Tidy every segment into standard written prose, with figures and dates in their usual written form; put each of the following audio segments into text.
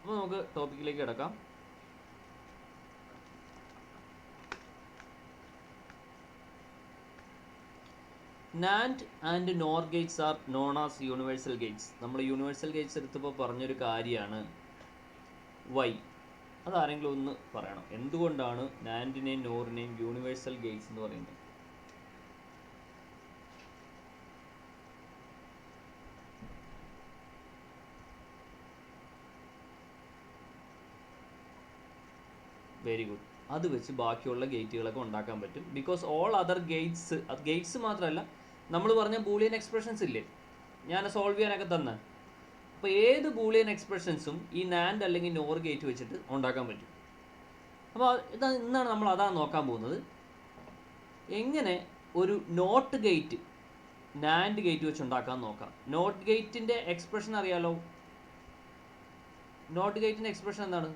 അപ്പോൾ നമുക്ക് ടോപ്പിക്കിലേക്ക് കിടക്കാം. NAND and NOR gates are known as universal gates. നമ്മൾ യൂണിവേഴ്സൽ ഗേറ്റ്സ് എടുത്തപ്പോൾ പറഞ്ഞൊരു കാര്യമാണ് വൈ. അതാരെങ്കിലും ഒന്ന് പറയണം, എന്തുകൊണ്ടാണ് നാൻഡിനെയും നോറിനെയും യൂണിവേഴ്സൽ ഗേറ്റ്സ് എന്ന് പറയുന്നത്? Very good. അത് വെച്ച് ബാക്കിയുള്ള ഗേറ്റുകളൊക്കെ ഉണ്ടാക്കാൻ പറ്റും. ബിക്കോസ് ഓൾ അതർ ഗേറ്റ്സ് മാത്രമല്ല, നമ്മൾ പറഞ്ഞ ബൂളിയൻ എക്സ്പ്രഷൻസ് ഇല്ലേ ഞാൻ സോൾവ് ചെയ്യാനൊക്കെ തന്നെ, അപ്പോൾ ഏത് ബൂളിയൻ എക്സ്പ്രഷൻസും ഈ നാൻഡ് അല്ലെങ്കിൽ നോർ ഗേറ്റ് വെച്ചിട്ട് ഉണ്ടാക്കാൻ പറ്റും. അപ്പോൾ ഇന്നാണ് നമ്മൾ അതാണ് നോക്കാൻ പോകുന്നത്. എങ്ങനെ ഒരു നോട്ട് ഗേറ്റ് നാൻഡ് ഗേറ്റ് വെച്ച് ഉണ്ടാക്കാൻ നോക്കാം. നോട്ട് ഗേറ്റിൻ്റെ എക്സ്പ്രഷൻ അറിയാലോ. നോട്ട് ഗേറ്റിൻ്റെ എക്സ്പ്രഷൻ എന്താണ്?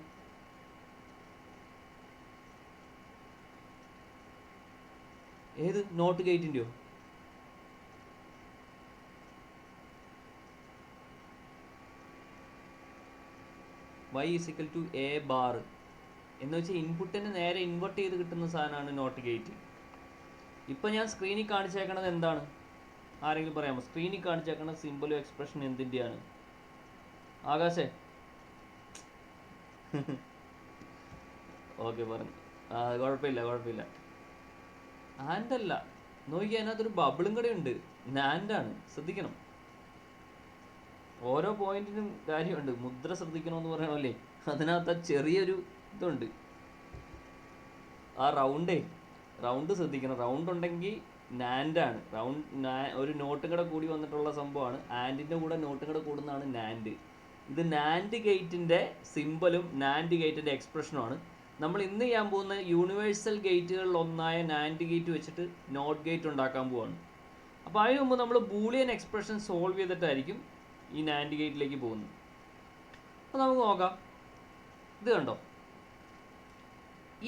ഏത് നോട്ട് ഗേറ്റിൻ്റെയോ? y = a ബാർ എന്ന് വെച്ചാൽ ഇൻപുട്ടിന് നേരെ ഇൻവെർട്ട് ചെയ്ത് കിട്ടുന്ന സാധനമാണ് നോട്ട് ഗേറ്റ്. ഇപ്പം ഞാൻ സ്ക്രീനിൽ കാണിച്ചേക്കണത് എന്താണ്? ആരെങ്കിലും പറയാമോ? സ്ക്രീനിൽ കാണിച്ചേക്കണ സിമ്പിളും എക്സ്പ്രഷൻ എന്തിൻ്റെയാണ്? ആകാശേ ഓക്കെ പറഞ്ഞു. കുഴപ്പമില്ല. ആൻഡല്ല, നോക്കി അതിനകത്തൊരു ബബിളും കൂടെ ഉണ്ട്. നാൻഡാണ്, ശ്രദ്ധിക്കണം. ഓരോ പോയിന്റിനും കാര്യമുണ്ട്. മുദ്ര ശ്രദ്ധിക്കണമെന്ന് പറയണമല്ലേ, അതിനകത്ത് ചെറിയൊരു ഇതുണ്ട്. ആ റൗണ്ട് ശ്രദ്ധിക്കണം. റൗണ്ട് ഉണ്ടെങ്കിൽ നാൻഡാണ്. ഒരു നോട്ടും കൂടെ കൂടി വന്നിട്ടുള്ള സംഭവമാണ്. ആൻഡിൻ്റെ കൂടെ നോട്ടും കൂടെ കൂടുന്നതാണ് നാൻഡ്. ഇത് നാൻഡ് ഗേറ്റിൻ്റെ സിമ്പലും നാൻഡ് ഗേറ്റിൻ്റെ എക്സ്പ്രഷനുമാണ്. നമ്മൾ ഇന്ന് ചെയ്യാൻ പോകുന്ന യൂണിവേഴ്സൽ ഗേറ്റുകളിൽ ഒന്നായ നാൻഡ് ഗേറ്റ് വെച്ചിട്ട് നോട്ട് ഗേറ്റ് ഉണ്ടാക്കാൻ പോവാണ്. അപ്പോൾ അതിന് മുമ്പ് നമ്മൾ ബൂളിയൻ എക്സ്പ്രഷൻ സോൾവ് ചെയ്തിട്ടായിരിക്കും ഈ നാൻഡ് ഗേറ്റിലേക്ക് പോകുന്നത്. അപ്പോൾ നമുക്ക് നോക്കാം. ഇത് കണ്ടോ,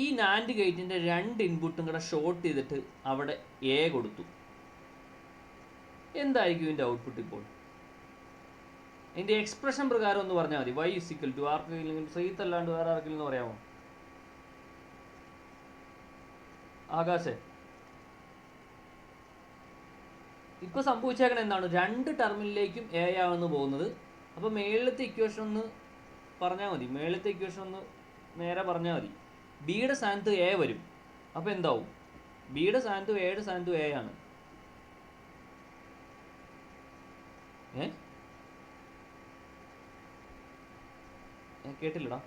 ഈ നാൻഡ് ഗേറ്റിൻ്റെ 2 ഇൻപുട്ടും കൂടെ ഷോർട്ട് ചെയ്തിട്ട് അവിടെ എ കൊടുത്തു. എന്തായിരിക്കും ഇതിൻ്റെ ഔട്ട്പുട്ട്? ഇപ്പോൾ ഇതിൻ്റെ എക്സ്പ്രഷൻ പ്രകാരം ഒന്ന് പറഞ്ഞാൽ മതി. y = ആർക്കെങ്കിലും ശ്രീത്തല്ലാണ്ട് വേറെ ആർക്കെങ്കിലും എന്ന് പറയാമോ? ആകാശേ, ഇപ്പൊ സംഭവിച്ചേക്കണ എന്താണ്? 2 ടെർമിനലിലേക്കും എ ആവുന്നു പോകുന്നത്. അപ്പോൾ മേളിലത്തെ ഇക്വേഷൻ ഒന്ന് പറഞ്ഞാൽ മതി. മേളിലത്തെ ഇക്വേഷൻ ഒന്ന് നേരെ പറഞ്ഞാൽ മതി. ബിയുടെ സ്ഥാനത്ത് എ വരും. അപ്പോൾ എന്താവും? ബിയുടെ സ്ഥാനത്തും എയുടെ സ്ഥാനത്തും എ ആണ്. കേട്ടില്ലടാ.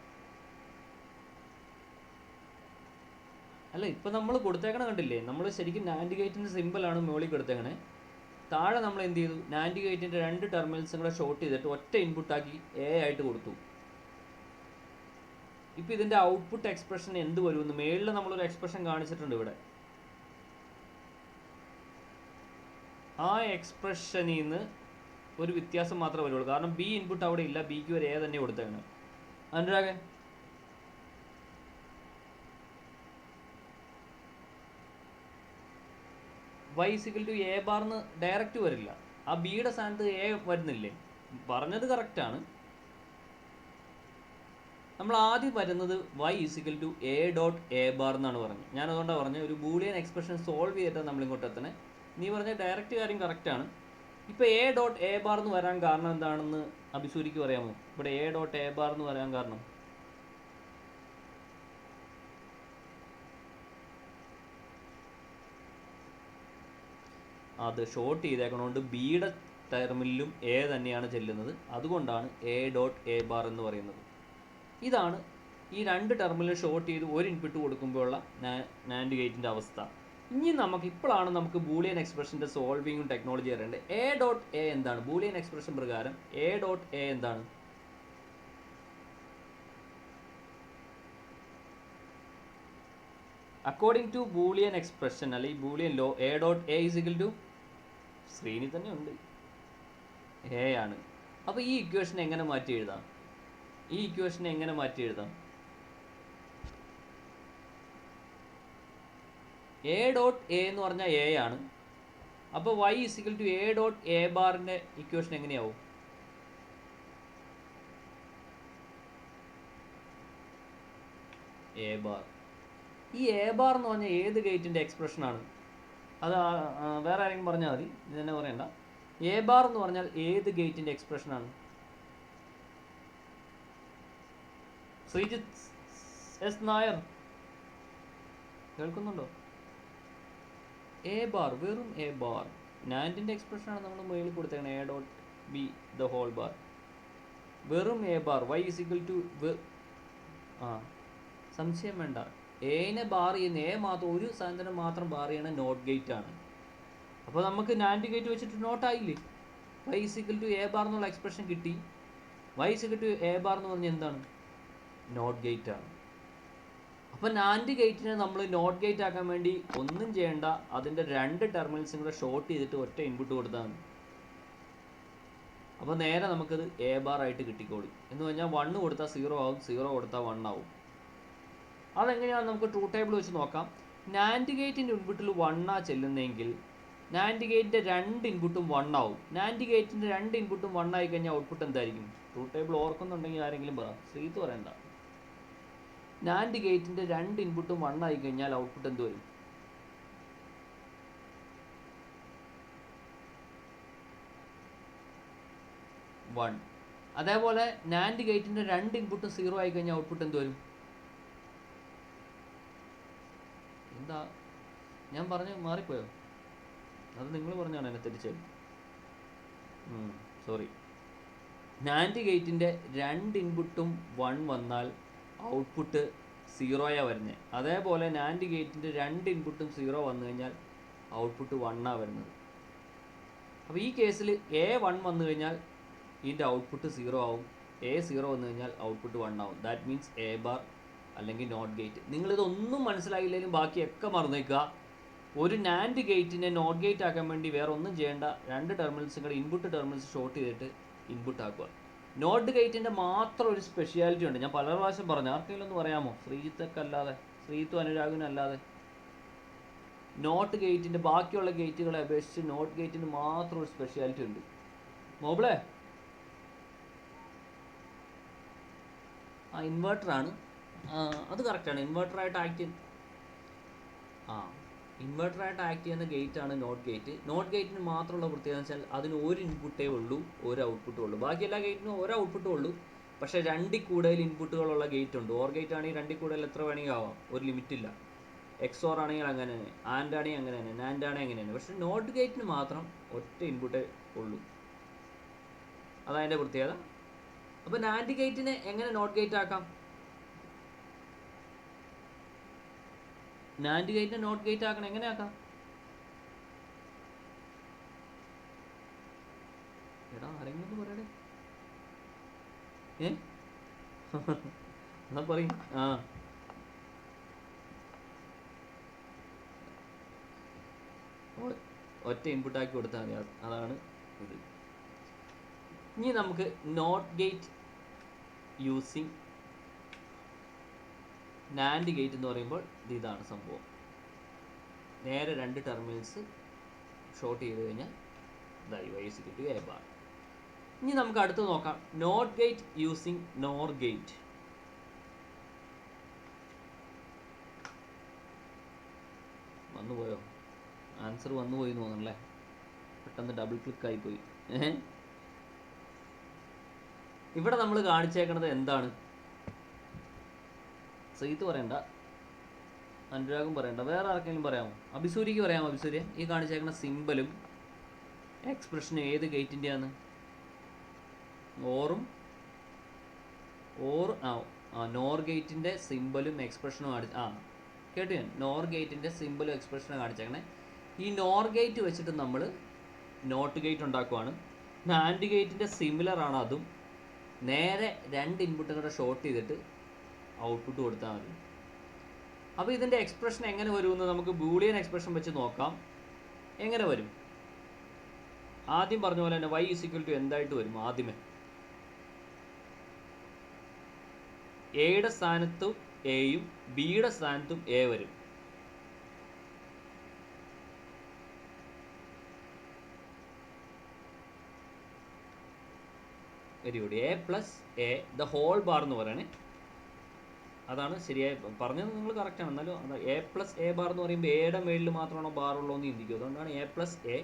അല്ല, ഇപ്പം നമ്മൾ കൊടുത്തേക്കണ കണ്ടില്ലേ? നമ്മൾ ശരിക്കും നാൻഡ് ഗേറ്റിൻ്റെ സിമ്പിളാണ് മുകളിൽ കൊടുത്തേക്കണേ. താഴെ നമ്മൾ എന്ത് ചെയ്തു? നാൻഡ് ഗേറ്റിൻ്റെ 2 ടെർമിനൽസും കൂടെ ഷോർട്ട് ചെയ്തിട്ട് ഒറ്റ ഇൻപുട്ടാക്കി എ ആയിട്ട് കൊടുത്തു. ഇപ്പം ഇതിൻ്റെ ഔട്ട്പുട്ട് എക്സ്പ്രഷൻ എന്ത് വരുമെന്ന് മേളിൽ നമ്മളൊരു എക്സ്പ്രഷൻ കാണിച്ചിട്ടുണ്ട് ഇവിടെ. ആ എക്സ്പ്രഷനിൽ നിന്ന് ഒരു വ്യത്യാസം മാത്രമേ വരുള്ളൂ. കാരണം ബി ഇൻപുട്ട് അവിടെ ഇല്ല, ബിക്ക് ഒരു എ തന്നെ കൊടുത്തേക്കണം. അനുരാഗേ, y = a ബാർന്ന് ഡയറക്റ്റ് വരില്ല. ആ ബിയുടെ സ്ഥാനത്ത് എ വരുന്നില്ലേ? പറഞ്ഞത് കറക്റ്റാണ്. നമ്മൾ ആദ്യം വരുന്നത് y = a.a ബാർ എന്നാണ് പറഞ്ഞത്. ഞാൻ അതുകൊണ്ടാണ് പറഞ്ഞത് ഒരു ബൂളിയൻ എക്സ്പ്രഷൻ സോൾവ് ചെയ്തിട്ടാണ് നമ്മൾ ഇങ്ങോട്ട് എത്തണേ. നീ പറഞ്ഞ ഡയറക്റ്റ് കാര്യം കറക്റ്റാണ്. ഇപ്പോൾ a.a ബാർ എന്ന് വരാൻ കാരണം എന്താണെന്ന് അഭിസൂരിക്ക് പറയാമോ? ഇവിടെ a.a ബാർ എന്ന് വരാൻ കാരണം അത് ഷോർട്ട് ചെയ്തേക്കണോണ്ട് ബിയുടെ ടെർമിനലും എ തന്നെയാണ് ചെല്ലുന്നത്. അതുകൊണ്ടാണ് a.a ബാർ എന്ന് പറയുന്നത്. ഇതാണ് ഈ 2 ടെർമിനൽ ഷോർട്ട് ചെയ്ത് ഒരു ഇൻപുട്ട് കൊടുക്കുമ്പോഴുള്ള നാൻഡ് ഗേറ്റിൻ്റെ അവസ്ഥ. ഇനി ഇപ്പോഴാണ് നമുക്ക് ബൂളിയൻ എക്സ്പ്രഷൻ്റെ സോൾവിങ്ങും ടെക്നോളജി അറിയേണ്ടത്. a.a എന്താണ്? ബൂളിയൻ എക്സ്പ്രഷൻ പ്രകാരം a.a എന്താണ്? അക്കോർഡിംഗ് ടു ബൂളിയൻ എക്സ്പ്രഷൻ അല്ലെങ്കിൽ ബൂളിയൻ ലോ a.a = സ്ക്രീനിൽ തന്നെ ഉണ്ട്, എ ആണ്. അപ്പോൾ ഈ ഇക്വേഷൻ എങ്ങനെ മാറ്റി എഴുതാം? a.a എന്ന് പറഞ്ഞാൽ എ ആണ്. അപ്പോൾ y = a.a ബാറിൻ്റെ ഇക്വേഷൻ എങ്ങനെയാവും? A bar. ഈ എ ബാർ എന്ന് പറഞ്ഞാൽ ഏത് ഗേറ്റിൻ്റെ എക്സ്പ്രഷനാണ്? അത് വേറെ ആരെങ്കിലും പറഞ്ഞാൽ മതി, ഇത് തന്നെ പറയണ്ട. എ ബാർ എന്ന് പറഞ്ഞാൽ ഏത് ഗേറ്റിൻ്റെ എക്സ്പ്രഷനാണ്? ശ്രീജിത്ത് എസ് നായർ കേൾക്കുന്നുണ്ടോ? എ ബാർ, വെറും എ ബാർ. നാൻഡിൻ്റെ എക്സ്പ്രഷനാണ് നമ്മൾ മുകളിൽ കൊടുത്തേക്കണം, A dot B the whole bar. വെറും എ ബാർ y = സംശയം വേണ്ട, എനെ ബാർ ചെയ്യുന്ന എ മാത്രം, ഒരു സാധനം മാത്രം ബാർ ചെയ്യണ നോട്ട് ഗേറ്റ് ആണ്. അപ്പോൾ നമുക്ക് നാൻഡ് ഗേറ്റ് വെച്ചിട്ട് നോട്ടായില്ലേ? y = എ ബാർ എന്നുള്ള എക്സ്പ്രഷൻ കിട്ടി. y = എ ബാർ എന്ന് പറഞ്ഞാൽ എന്താണ്? നോട്ട് ഗേറ്റ് ആണ്. അപ്പോൾ നാൻഡ് ഗേറ്റിനെ നമ്മൾ നോട്ട് ഗേറ്റ് ആക്കാൻ വേണ്ടി ഒന്നും ചെയ്യേണ്ട, അതിൻ്റെ 2 ടെർമിനൽസും കൂടെ ഷോർട്ട് ചെയ്തിട്ട് ഒറ്റ ഇൻപുട്ട് കൊടുത്താൽ മതി. അപ്പോൾ നേരെ നമുക്കത് എ ബാർ ആയിട്ട് കിട്ടിക്കോളും. എന്ന് പറഞ്ഞാൽ 1 കൊടുത്താൽ 0 ആവും, 0 കൊടുത്താൽ 1 ആവും. അതെങ്ങനെയാണ് നമുക്ക് ട്രൂത്ത് ടേബിൾ വെച്ച് നോക്കാം. നാൻഡ് ഗേറ്റിൻ്റെ ഇൻപുട്ടിൽ 1 ചെല്ലുന്നതെങ്കിൽ നാൻഡ് ഗേറ്റിൻ്റെ 2 ഇൻപുട്ടും 1 ആവും. നാൻഡ് ഗേറ്റിൻ്റെ 2 ഇൻപുട്ടും 1 ആയി കഴിഞ്ഞാൽ ഔട്ട്പുട്ട് എന്തായിരിക്കും? ട്രൂത്ത് ടേബിൾ ഓർക്കുന്നുണ്ടെങ്കിൽ ആരെങ്കിലും പറ, ശ്രീത്ത് പറയണ്ട. നാൻഡ് ഗേറ്റിൻ്റെ 2 ഇൻപുട്ടും 1 ആയി കഴിഞ്ഞാൽ ഔട്ട്പുട്ട് എന്ത് വരും? 1. അതേപോലെ നാൻഡ് ഗേറ്റിൻ്റെ 2 ഇൻപുട്ടും 0 ആയി കഴിഞ്ഞാൽ ഔട്ട്പുട്ട് എന്ത് വരും? എന്താ ഞാൻ പറഞ്ഞു മാറിപ്പോയോ? അത് നിങ്ങൾ പറഞ്ഞാണ് എന്നെ തെറ്റിച്ചത്. സോറി. നാൻഡ് ഗേറ്റിൻ്റെ 2 ഇൻപുട്ടും 1 വന്നാൽ ഔട്ട്പുട്ട് 0 വരുന്നത്. അതേപോലെ നാൻഡ് ഗേറ്റിൻ്റെ 2 ഇൻപുട്ടും 0 വന്നു കഴിഞ്ഞാൽ ഔട്ട്പുട്ട് 1 വരുന്നത്. അപ്പോൾ ഈ കേസിൽ A1 വന്നു കഴിഞ്ഞാൽ ഇതിൻ്റെ ഔട്ട്പുട്ട് 0 ആവും, A0 വന്നു കഴിഞ്ഞാൽ ഔട്ട്പുട്ട് 1 ആവും. ദാറ്റ് മീൻസ് എ ബാർ അല്ലെങ്കിൽ നോട്ട് ഗേറ്റ്. നിങ്ങളിതൊന്നും മനസ്സിലായില്ലെങ്കിലും ബാക്കിയൊക്കെ മറന്നേക്കുക. ഒരു നാൻഡ് ഗേറ്റിനെ നോട്ട് ഗേറ്റ് ആക്കാൻ വേണ്ടി വേറെ ഒന്നും ചെയ്യേണ്ട, 2 ടെർമിനൽസും കൂടെ ഇൻപുട്ട് ടെർമിനൽസ് ഷോർട്ട് ചെയ്തിട്ട് ഇൻപുട്ട് ആക്കുക. നോട്ട് ഗേറ്റിൻ്റെ മാത്രം ഒരു സ്പെഷ്യാലിറ്റി ഉണ്ട്, ഞാൻ പല പ്രാവശ്യം പറഞ്ഞു. ആർക്കെങ്കിലും ഒന്ന് പറയാമോ? ശ്രീജിത്തൊക്കെ അല്ലാതെ, ശ്രീജിത്തും അനുരാഗിനല്ലാതെ. നോട്ട് ഗേറ്റിൻ്റെ ബാക്കിയുള്ള ഗേറ്റുകളെ അപേക്ഷിച്ച് നോട്ട് ഗേറ്റിന് മാത്രം ഒരു സ്പെഷ്യാലിറ്റി ഉണ്ട്. മോബിളെ, ഇൻവെർട്ടറാണ്, അത് കറക്റ്റാണ്. ഇൻവെർട്ടറായിട്ട് ആക്ട് ചെയ്യുന്ന ഗേറ്റാണ് നോട്ട് ഗേറ്റ്. നോട്ട് ഗേറ്റിന് മാത്രമുള്ള പ്രത്യേകത വെച്ചാൽ അതിന് ഒരു ഇൻപുട്ടേ ഉള്ളൂ, ഒരു ഔട്ട്പുട്ടേ ഉള്ളൂ. ബാക്കി എല്ലാ ഗേറ്റിനും ഒരു ഔട്ട്പുട്ടേ ഉള്ളൂ. പക്ഷേ 2 കൂടുതൽ ഇൻപുട്ടുകളുള്ള ഗേറ്റ് ഉണ്ട്. ഓർ ഗേറ്റ് ആണെങ്കിൽ 2 കൂടുതൽ എത്ര വേണമെങ്കിൽ ആവാം, ഒരു ലിമിറ്റില്ല. എക്സോർ ആണെങ്കിൽ അങ്ങനെ തന്നെ, ആൻഡ് ആണെങ്കിൽ അങ്ങനെ തന്നെ, നാൻഡ് ആണെങ്കിൽ അങ്ങനെ തന്നെ. പക്ഷേ നോട്ട് ഗേറ്റിന് മാത്രം ഒറ്റ ഇൻപുട്ടേ ഉള്ളൂ, അതതിൻ്റെ പ്രത്യേകത. അപ്പോൾ നാൻഡ് ഗേറ്റിനെ എങ്ങനെ നോട്ട് ഗേറ്റ് ആക്കാം? നാൻഡ് ഗേറ്റിനെ നോട്ട് ഗേറ്റ് ആക്കണം, എങ്ങനെ ആക്കാം? എടാ ആരെങ്കിലും ഒന്ന് പറയടേ. എന്നാ പറയും. ഒറ്റ ഇൻപുട്ടാക്കി കൊടുത്താൽ മതി, അതാണ് ഇത്. ഇനി നമുക്ക് not gate using NAND gate എന്ന് പറയുമ്പോൾ ഇതാണ് സംഭവം. നേരെ 2 ടെർമിനൽസ് ഷോർട്ട് ചെയ്ത് കഴിഞ്ഞാൽ ഇതായി y = എ ബാർ. ഇനി നമുക്ക് അടുത്ത് നോക്കാം NOT gate using NOR gate. വന്നുപോയോ? ആൻസർ വന്നുപോയി എന്ന് തോന്നണല്ലേ, പെട്ടെന്ന് ഡബിൾ ക്ലിക്ക് ആയിപ്പോയി. ഇവിടെ നമ്മൾ കാണിച്ചേക്കണത് എന്താണ്? സീത്ത് പറയണ്ട, അനുരാഗും പറയണ്ട, വേറെ ആർക്കെങ്കിലും പറയാമോ? അഭിസൂര്യക്ക് പറയാമോ? അഭിസൂര്യ, ഈ കാണിച്ചേക്കണ സിമ്പലും എക്സ്പ്രഷനും ഏത് ഗേറ്റിൻ്റെയാണ്? നോർ ഗേറ്റിൻ്റെ സിമ്പലും എക്സ്പ്രഷനും കേട്ടു ഞാൻ. നോർ ഗേറ്റിൻ്റെ സിമ്പലും എക്സ്പ്രഷനും കാണിച്ചേക്കണേ. ഈ നോർ ഗേറ്റ് വെച്ചിട്ട് നമ്മൾ നോട്ട് ഗേറ്റ് ഉണ്ടാക്കുവാണ്. നാൻഡ് ഗേറ്റിൻ്റെ സിമിലർ ആണ് അതും. നേരെ 2 ഇൻപുട്ടും കൂടെ ഷോർട്ട് ചെയ്തിട്ട് ഔട്ട്പുട്ട് കൊടുത്താൽ മതി. അപ്പോൾ ഇതിൻ്റെ എക്സ്പ്രഷൻ എങ്ങനെ വരുമെന്ന് നമുക്ക് ബൂളിയൻ എക്സ്പ്രഷൻ വെച്ച് നോക്കാം. എങ്ങനെ വരും? ആദ്യം പറഞ്ഞ പോലെ തന്നെ y = എന്തായിട്ട് വരും? ആദ്യമേ എയുടെ സ്ഥാനത്തും എയും ബിയുടെ സ്ഥാനത്തും എ വരും. Very good. a + a the whole bar എന്ന് പറയണേ. അതാണ് ശരിയായ പറഞ്ഞത്, നിങ്ങൾ കറക്റ്റാണ്. എന്നാലും അത് എ പ്ലസ് എ ബാർ എന്ന് പറയുമ്പോൾ എയുടെ മേളിൽ മാത്രമാണോ ബാർ ഉള്ളൂ എന്ന് ചിന്തിക്കും. അതുകൊണ്ടാണ് A plus A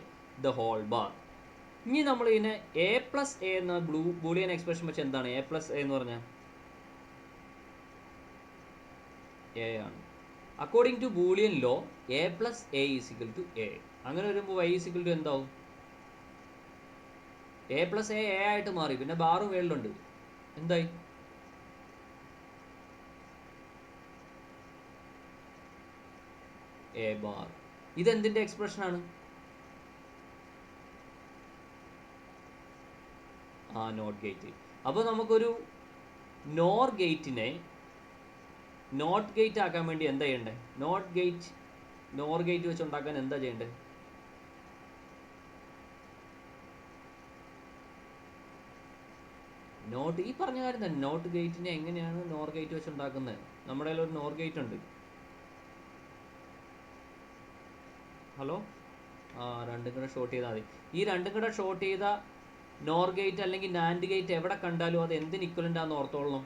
the whole bar. ഇനി നമ്മൾ ഇതിനെ എ പ്ലസ് എ എന്ന ബൂളിയൻ എക്സ്പ്രഷൻ വെച്ച് എന്താണ് എ പ്ലസ് എ എന്ന് പറഞ്ഞാൽ എ ആണ്. According to Boolean law A plus A is equal to A. അങ്ങനെ വരുമ്പോൾ വൈ ഈസിക്കൽ ടു എന്താവും? എ പ്ലസ് എ ആയിട്ട് മാറി. പിന്നെ ബാറും മേളിലുണ്ട്. എന്തായി? A bar. ഇതെന്തിൻ്റെ എക്സ്പ്രഷനാണ്? NOT gate. അപ്പോൾ നമുക്കൊരു നോർ ഗേറ്റിനെ നോട്ട് ഗേറ്റ് ആക്കാൻ വേണ്ടി എന്താ ചെയ്യണ്ടേ? നോർ ഗേറ്റ് വെച്ച് ഉണ്ടാക്കാൻ എന്താ ചെയ്യണ്ടേ? ഈ പറഞ്ഞ കാര്യം തന്നെ. നോട്ട് ഗേറ്റിനെ എങ്ങനെയാണ് നോർ ഗേറ്റ് വെച്ച് ഉണ്ടാക്കുന്നത്? നമ്മുടെ കയ്യിൽ ഒരു നോർ ഗേറ്റ് ഉണ്ട്. ഹലോ, രണ്ടും കൂടെ ഷോർട്ട് ചെയ്താൽ മതി. ഈ രണ്ടും കൂടെ ഷോർട്ട് ചെയ്ത നോർ ഗേറ്റ് അല്ലെങ്കിൽ നാൻഡ് ഗേറ്റ് എവിടെ കണ്ടാലും അത് എന്തിന് ഇക്വലൻ്റ് ആണെന്ന് ഓർത്തോളണം?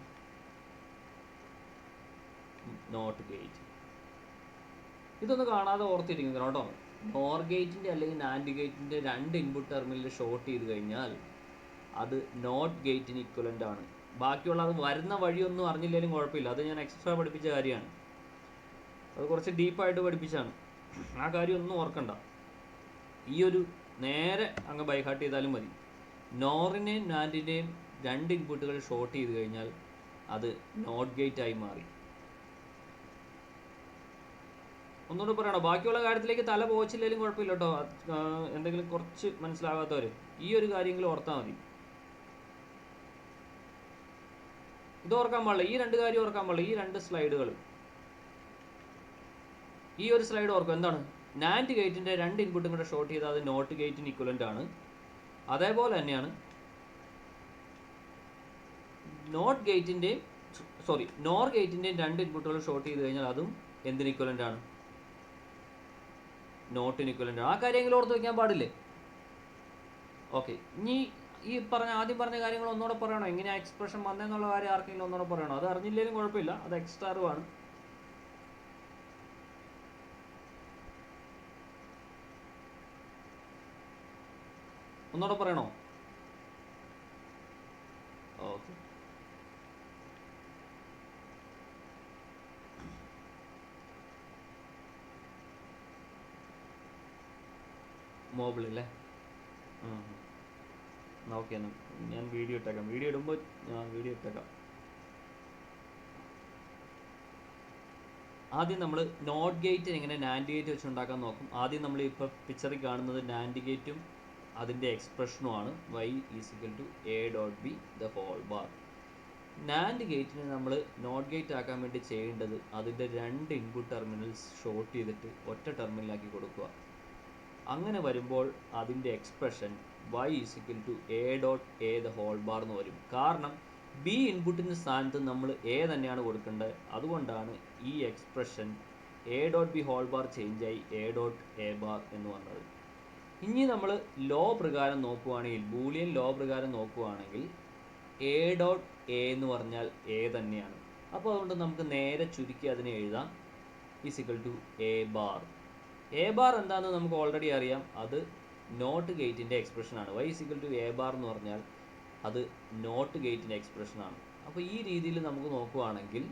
Not gate. ഇതൊന്ന് കാണാതെ ഓർത്തിരിക്കുന്നു കേട്ടോ. നോർ ഗേറ്റിൻ്റെ അല്ലെങ്കിൽ നാൻഡ് ഗേറ്റിൻ്റെ രണ്ട് ഇൻപുട്ട് ടെർമിനൽ ഷോർട്ട് ചെയ്ത് കഴിഞ്ഞാൽ അത് നോട്ട് ഗേറ്റിന് ഇക്വലൻ്റ് ആണ്. ബാക്കിയുള്ള അത് വരുന്ന വഴിയൊന്നും അറിഞ്ഞില്ലെങ്കിലും കുഴപ്പമില്ല. അത് ഞാൻ എക്സ്ട്രാ പഠിപ്പിച്ച കാര്യമാണ്. അത് കുറച്ച് ഡീപ്പായിട്ട് പഠിപ്പിച്ചാണ്. ആ കാര്യം ഒന്നും ഓർക്കണ്ട. ഈ ഒരു നേരെ അങ്ങ് ബൈഹാർട്ട് ചെയ്താലും മതി. നോറിനെയും നാൻഡിൻ്റെയും രണ്ട് ഇൻപുട്ടുകൾ ഷോർട്ട് ചെയ്ത് കഴിഞ്ഞാൽ അത് നോട്ട് ഗേറ്റ് ആയി മാറി. ഒന്നുകൂടെ പറയണോ? ബാക്കിയുള്ള കാര്യത്തിലേക്ക് തല പോച്ചില്ലെങ്കിലും കുഴപ്പമില്ല കേട്ടോ. എന്തെങ്കിലും കുറച്ച് മനസ്സിലാകാത്തവർ ഈ ഒരു കാര്യങ്ങൾ ഓർത്താൽ മതി. ഇത് ഓർക്കാൻ പാടില്ല. ഈ രണ്ട് കാര്യം ഓർക്കാൻ പാടില്ല. ഈ രണ്ട് സ്ലൈഡുകൾ, ഈ ഒരു സ്ലൈഡ് ഓർക്കും. എന്താണ്? നാൻഡ് ഗേറ്റിൻ്റെ രണ്ട് ഇൻപുട്ടും കൂടെ ഷോർട്ട് ചെയ്താൽ അത് നോട്ട് ഗേറ്റിന് ഇക്വലൻ്റ് ആണ്. അതേപോലെ തന്നെയാണ് നോർ ഗേറ്റിൻ്റെയും രണ്ട് ഇൻപുട്ടുകൾ ഷോർട്ട് ചെയ്ത് കഴിഞ്ഞാൽ അതും എന്തിന് ഇക്വലൻ്റ് ആണ്? നോട്ടിന് ഇക്വലൻ്റ് ആണ്. ആ കാര്യങ്ങൾ ഓർത്ത് വയ്ക്കാൻ പാടില്ലേ? ഓക്കെ. ഇനി ഈ ആദ്യം പറഞ്ഞ കാര്യങ്ങൾ ഒന്നുകൂടെ പറയണോ? എങ്ങനെയാണ് എക്സ്പ്രഷൻ വന്നതെന്നുള്ള കാര്യം ആർക്കെങ്കിലും ഒന്നുകൂടെ പറയണോ? അത് അറിഞ്ഞില്ലെങ്കിലും കുഴപ്പമില്ല. അത് എക്സ്ട്രാ അറിവാണ്. ഒന്നുകൂടെ പറയണോ? ഓക്കെ. മൊബൈലല്ലേ? ഓക്കെ, ഞാൻ വീഡിയോ ഇട്ടേക്കാം. വീഡിയോ ഇടുമ്പോൾ വീഡിയോ ഇട്ടേക്കാം. ആദ്യം നമ്മൾ നോട്ട് ഗേറ്റ് എങ്ങനെ നാൻഡ് ഗേറ്റ് വെച്ച് ഉണ്ടാക്കാൻ നോക്കും. ആദ്യം നമ്മൾ ഇപ്പോൾ പിക്ചറിൽ കാണുന്നത് നാൻഡ് ഗേറ്റും അതിൻ്റെ എക്സ്പ്രഷനുമാണ്. y is equal to a dot b the whole bar. NAND ഗേറ്റിനെ നമ്മൾ നോട്ട് ഗേറ്റ് ആക്കാൻ വേണ്ടി ചെയ്യേണ്ടത് അതിൻ്റെ രണ്ട് ഇൻപുട്ട് ടെർമിനൽസ് ഷോർട്ട് ചെയ്തിട്ട് ഒറ്റ ടെർമിനലാക്കി കൊടുക്കുക. അങ്ങനെ വരുമ്പോൾ അതിൻ്റെ expression y is equal to a dot a the whole bar എന്ന് വരും. കാരണം ബി ഇൻപുട്ടിൻ്റെ സ്ഥാനത്ത് നമ്മൾ എ തന്നെയാണ് കൊടുക്കേണ്ടത്. അതുകൊണ്ടാണ് ഈ expression a dot B whole bar ചേഞ്ചായി a ഡോട്ട് എ ബാർ എന്ന് വന്നത്. ഇനി നമ്മൾ ലോ പ്രകാരം നോക്കുകയാണെങ്കിൽ, ബൂളിയൻ ലോ പ്രകാരം നോക്കുകയാണെങ്കിൽ എ ഡോട്ട് എ എന്ന് പറഞ്ഞാൽ എ തന്നെയാണ്. അപ്പോൾ അതുകൊണ്ട് നമുക്ക് നേരെ ചുരുക്കി അതിനെ എഴുതാം is equal to A bar. A bar എന്താണെന്ന് നമുക്ക് ഓൾറെഡി അറിയാം. അത് നോട്ട് ഗേറ്റിൻ്റെ എക്സ്പ്രഷനാണ്. y is equal to A bar എന്ന് പറഞ്ഞാൽ അത് നോട്ട് ഗേറ്റിൻ്റെ എക്സ്പ്രഷനാണ്. അപ്പോൾ ഈ രീതിയിൽ നമുക്ക് നോക്കുകയാണെങ്കിൽ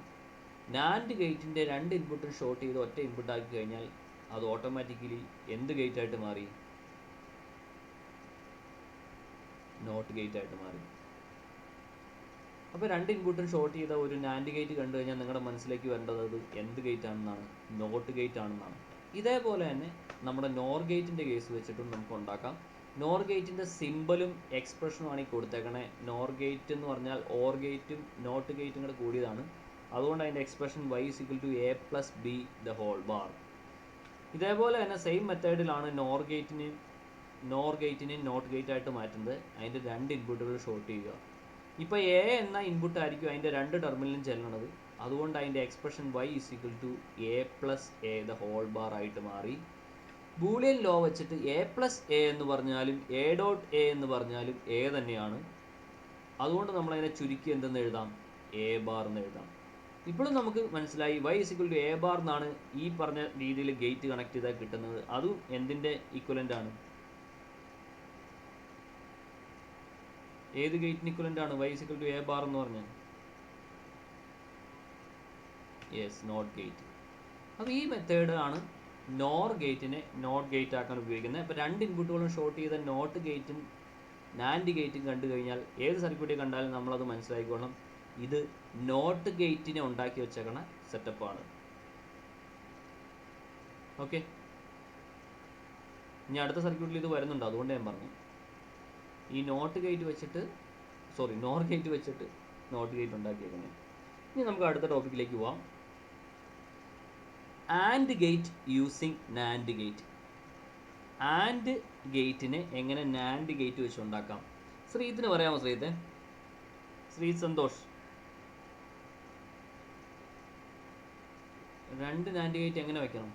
നാൻഡ് ഗേറ്റിൻ്റെ രണ്ട് ഇൻപുട്ടും ഷോർട്ട് ചെയ്ത് ഒറ്റ ഇൻപുട്ട് ആക്കി കഴിഞ്ഞാൽ അത് ഓട്ടോമാറ്റിക്കലി എന്ത് ഗേറ്റ് ആയിട്ട് മാറി? നോട്ട് ഗേറ്റ് ആയിട്ട് മാറി. അപ്പോൾ രണ്ട് ഇൻപുട്ടും ഷോർട്ട് ചെയ്ത ഒരു നാൻഡ് ഗേറ്റ് കണ്ടു കഴിഞ്ഞാൽ നിങ്ങളുടെ മനസ്സിലേക്ക് വരേണ്ടത് അത് എന്ത് ഗേറ്റ് ആണെന്നാണ്? നോട്ട് ഗേറ്റ് ആണെന്നാണ്. ഇതേപോലെ തന്നെ നമ്മുടെ നോർ ഗേറ്റിൻ്റെ കേസ് വെച്ചിട്ടും നമുക്ക് ഉണ്ടാക്കാം. നോർ ഗേറ്റിൻ്റെ സിമ്പലും എക്സ്പ്രഷനും ആണ് ഈ കൊടുത്തേക്കണേ. നോർ ഗേറ്റ് എന്ന് പറഞ്ഞാൽ ഓർ ഗേറ്റും നോട്ട് ഗേറ്റും കൂടെ കൂടിയതാണ്. അതുകൊണ്ട് അതിൻ്റെ expression y equal to a plus b the whole bar. ഇതേപോലെ തന്നെ സെയിം മെത്തേഡിലാണ് നോർ ഗേറ്റിനെയും നോട്ട് ഗേറ്റ് ആയിട്ട് മാറ്റുന്നത്. അതിൻ്റെ രണ്ട് ഇൻപുട്ടുകൾ ഷോർട്ട് ചെയ്യുക. ഇപ്പോൾ എ എന്ന ഇൻപുട്ട് ആയിരിക്കും അതിൻ്റെ രണ്ട് ടെർമിനലും ചെല്ലണത്. അതുകൊണ്ട് അതിൻ്റെ expression y equal to a plus a the whole bar ആയിട്ട് മാറി. ബൂളിയൻ ലോ വെച്ചിട്ട് a പ്ലസ് a എന്ന് പറഞ്ഞാലും a ഡോട്ട് a എന്ന് പറഞ്ഞാലും a തന്നെയാണ്. അതുകൊണ്ട് നമ്മളതിനെ ചുരുക്കി എന്തെന്ന് എഴുതാം? a ബാർ എന്ന് എഴുതാം. ഇപ്പോഴും നമുക്ക് മനസ്സിലായി y = a ബാർ എന്നാണ് ഈ പറഞ്ഞ രീതിയിൽ ഗേറ്റ് കണക്ട് ചെയ്താൽ കിട്ടുന്നത്. അതും എന്തിൻ്റെ ഈക്വലൻ്റ് ആണ്? ഏത് ഗേറ്റിന് ഈക്വലൻ്റ് ആണ് y = a ബാർ എന്ന് പറഞ്ഞാൽ? Yes, not gate. അപ്പോൾ ഈ മെത്തേഡ് ആണ് നോർ ഗേറ്റിനെ നോട്ട് ഗേറ്റ് ആക്കാൻ ഉപയോഗിക്കുന്നത്. അപ്പോൾ രണ്ട് ഇൻപുട്ടുകളും ഷോർട്ട് ചെയ്ത നോട്ട് ഗേറ്റും നാൻഡ് ഗേറ്റും കണ്ടു കഴിഞ്ഞാൽ ഏത് സർക്യൂട്ടിൽ കണ്ടാലും നമ്മളത് മനസ്സിലാക്കിക്കോളണം, ഇത് നോട്ട് ഗേറ്റിനെ ഉണ്ടാക്കി വെച്ചേക്കണ സെറ്റപ്പാണ്. ഓക്കെ, ഇനി അടുത്ത സർക്യൂട്ടിൽ ഇത് വരുന്നുണ്ട്, അതുകൊണ്ട് ഞാൻ പറഞ്ഞു. ഈ നോട്ട് ഗേറ്റ് വെച്ചിട്ട് നോർ ഗേറ്റ് വെച്ചിട്ട് നോട്ട് ഗേറ്റ് ഉണ്ടാക്കിയേക്കുന്നത്. ഇനി നമുക്ക് അടുത്ത ടോപ്പിക്കിലേക്ക് പോവാം. AND gate using NAND gate. AND ഗേറ്റിനെ എങ്ങനെ നാൻഡ് ഗേറ്റ് വെച്ച് ഉണ്ടാക്കാം? ശ്രീത്തിന് പറയാമോ? ശ്രീ സന്തോഷ്, രണ്ട് നാൻഡ് ഗേറ്റ് എങ്ങനെ വെക്കണം?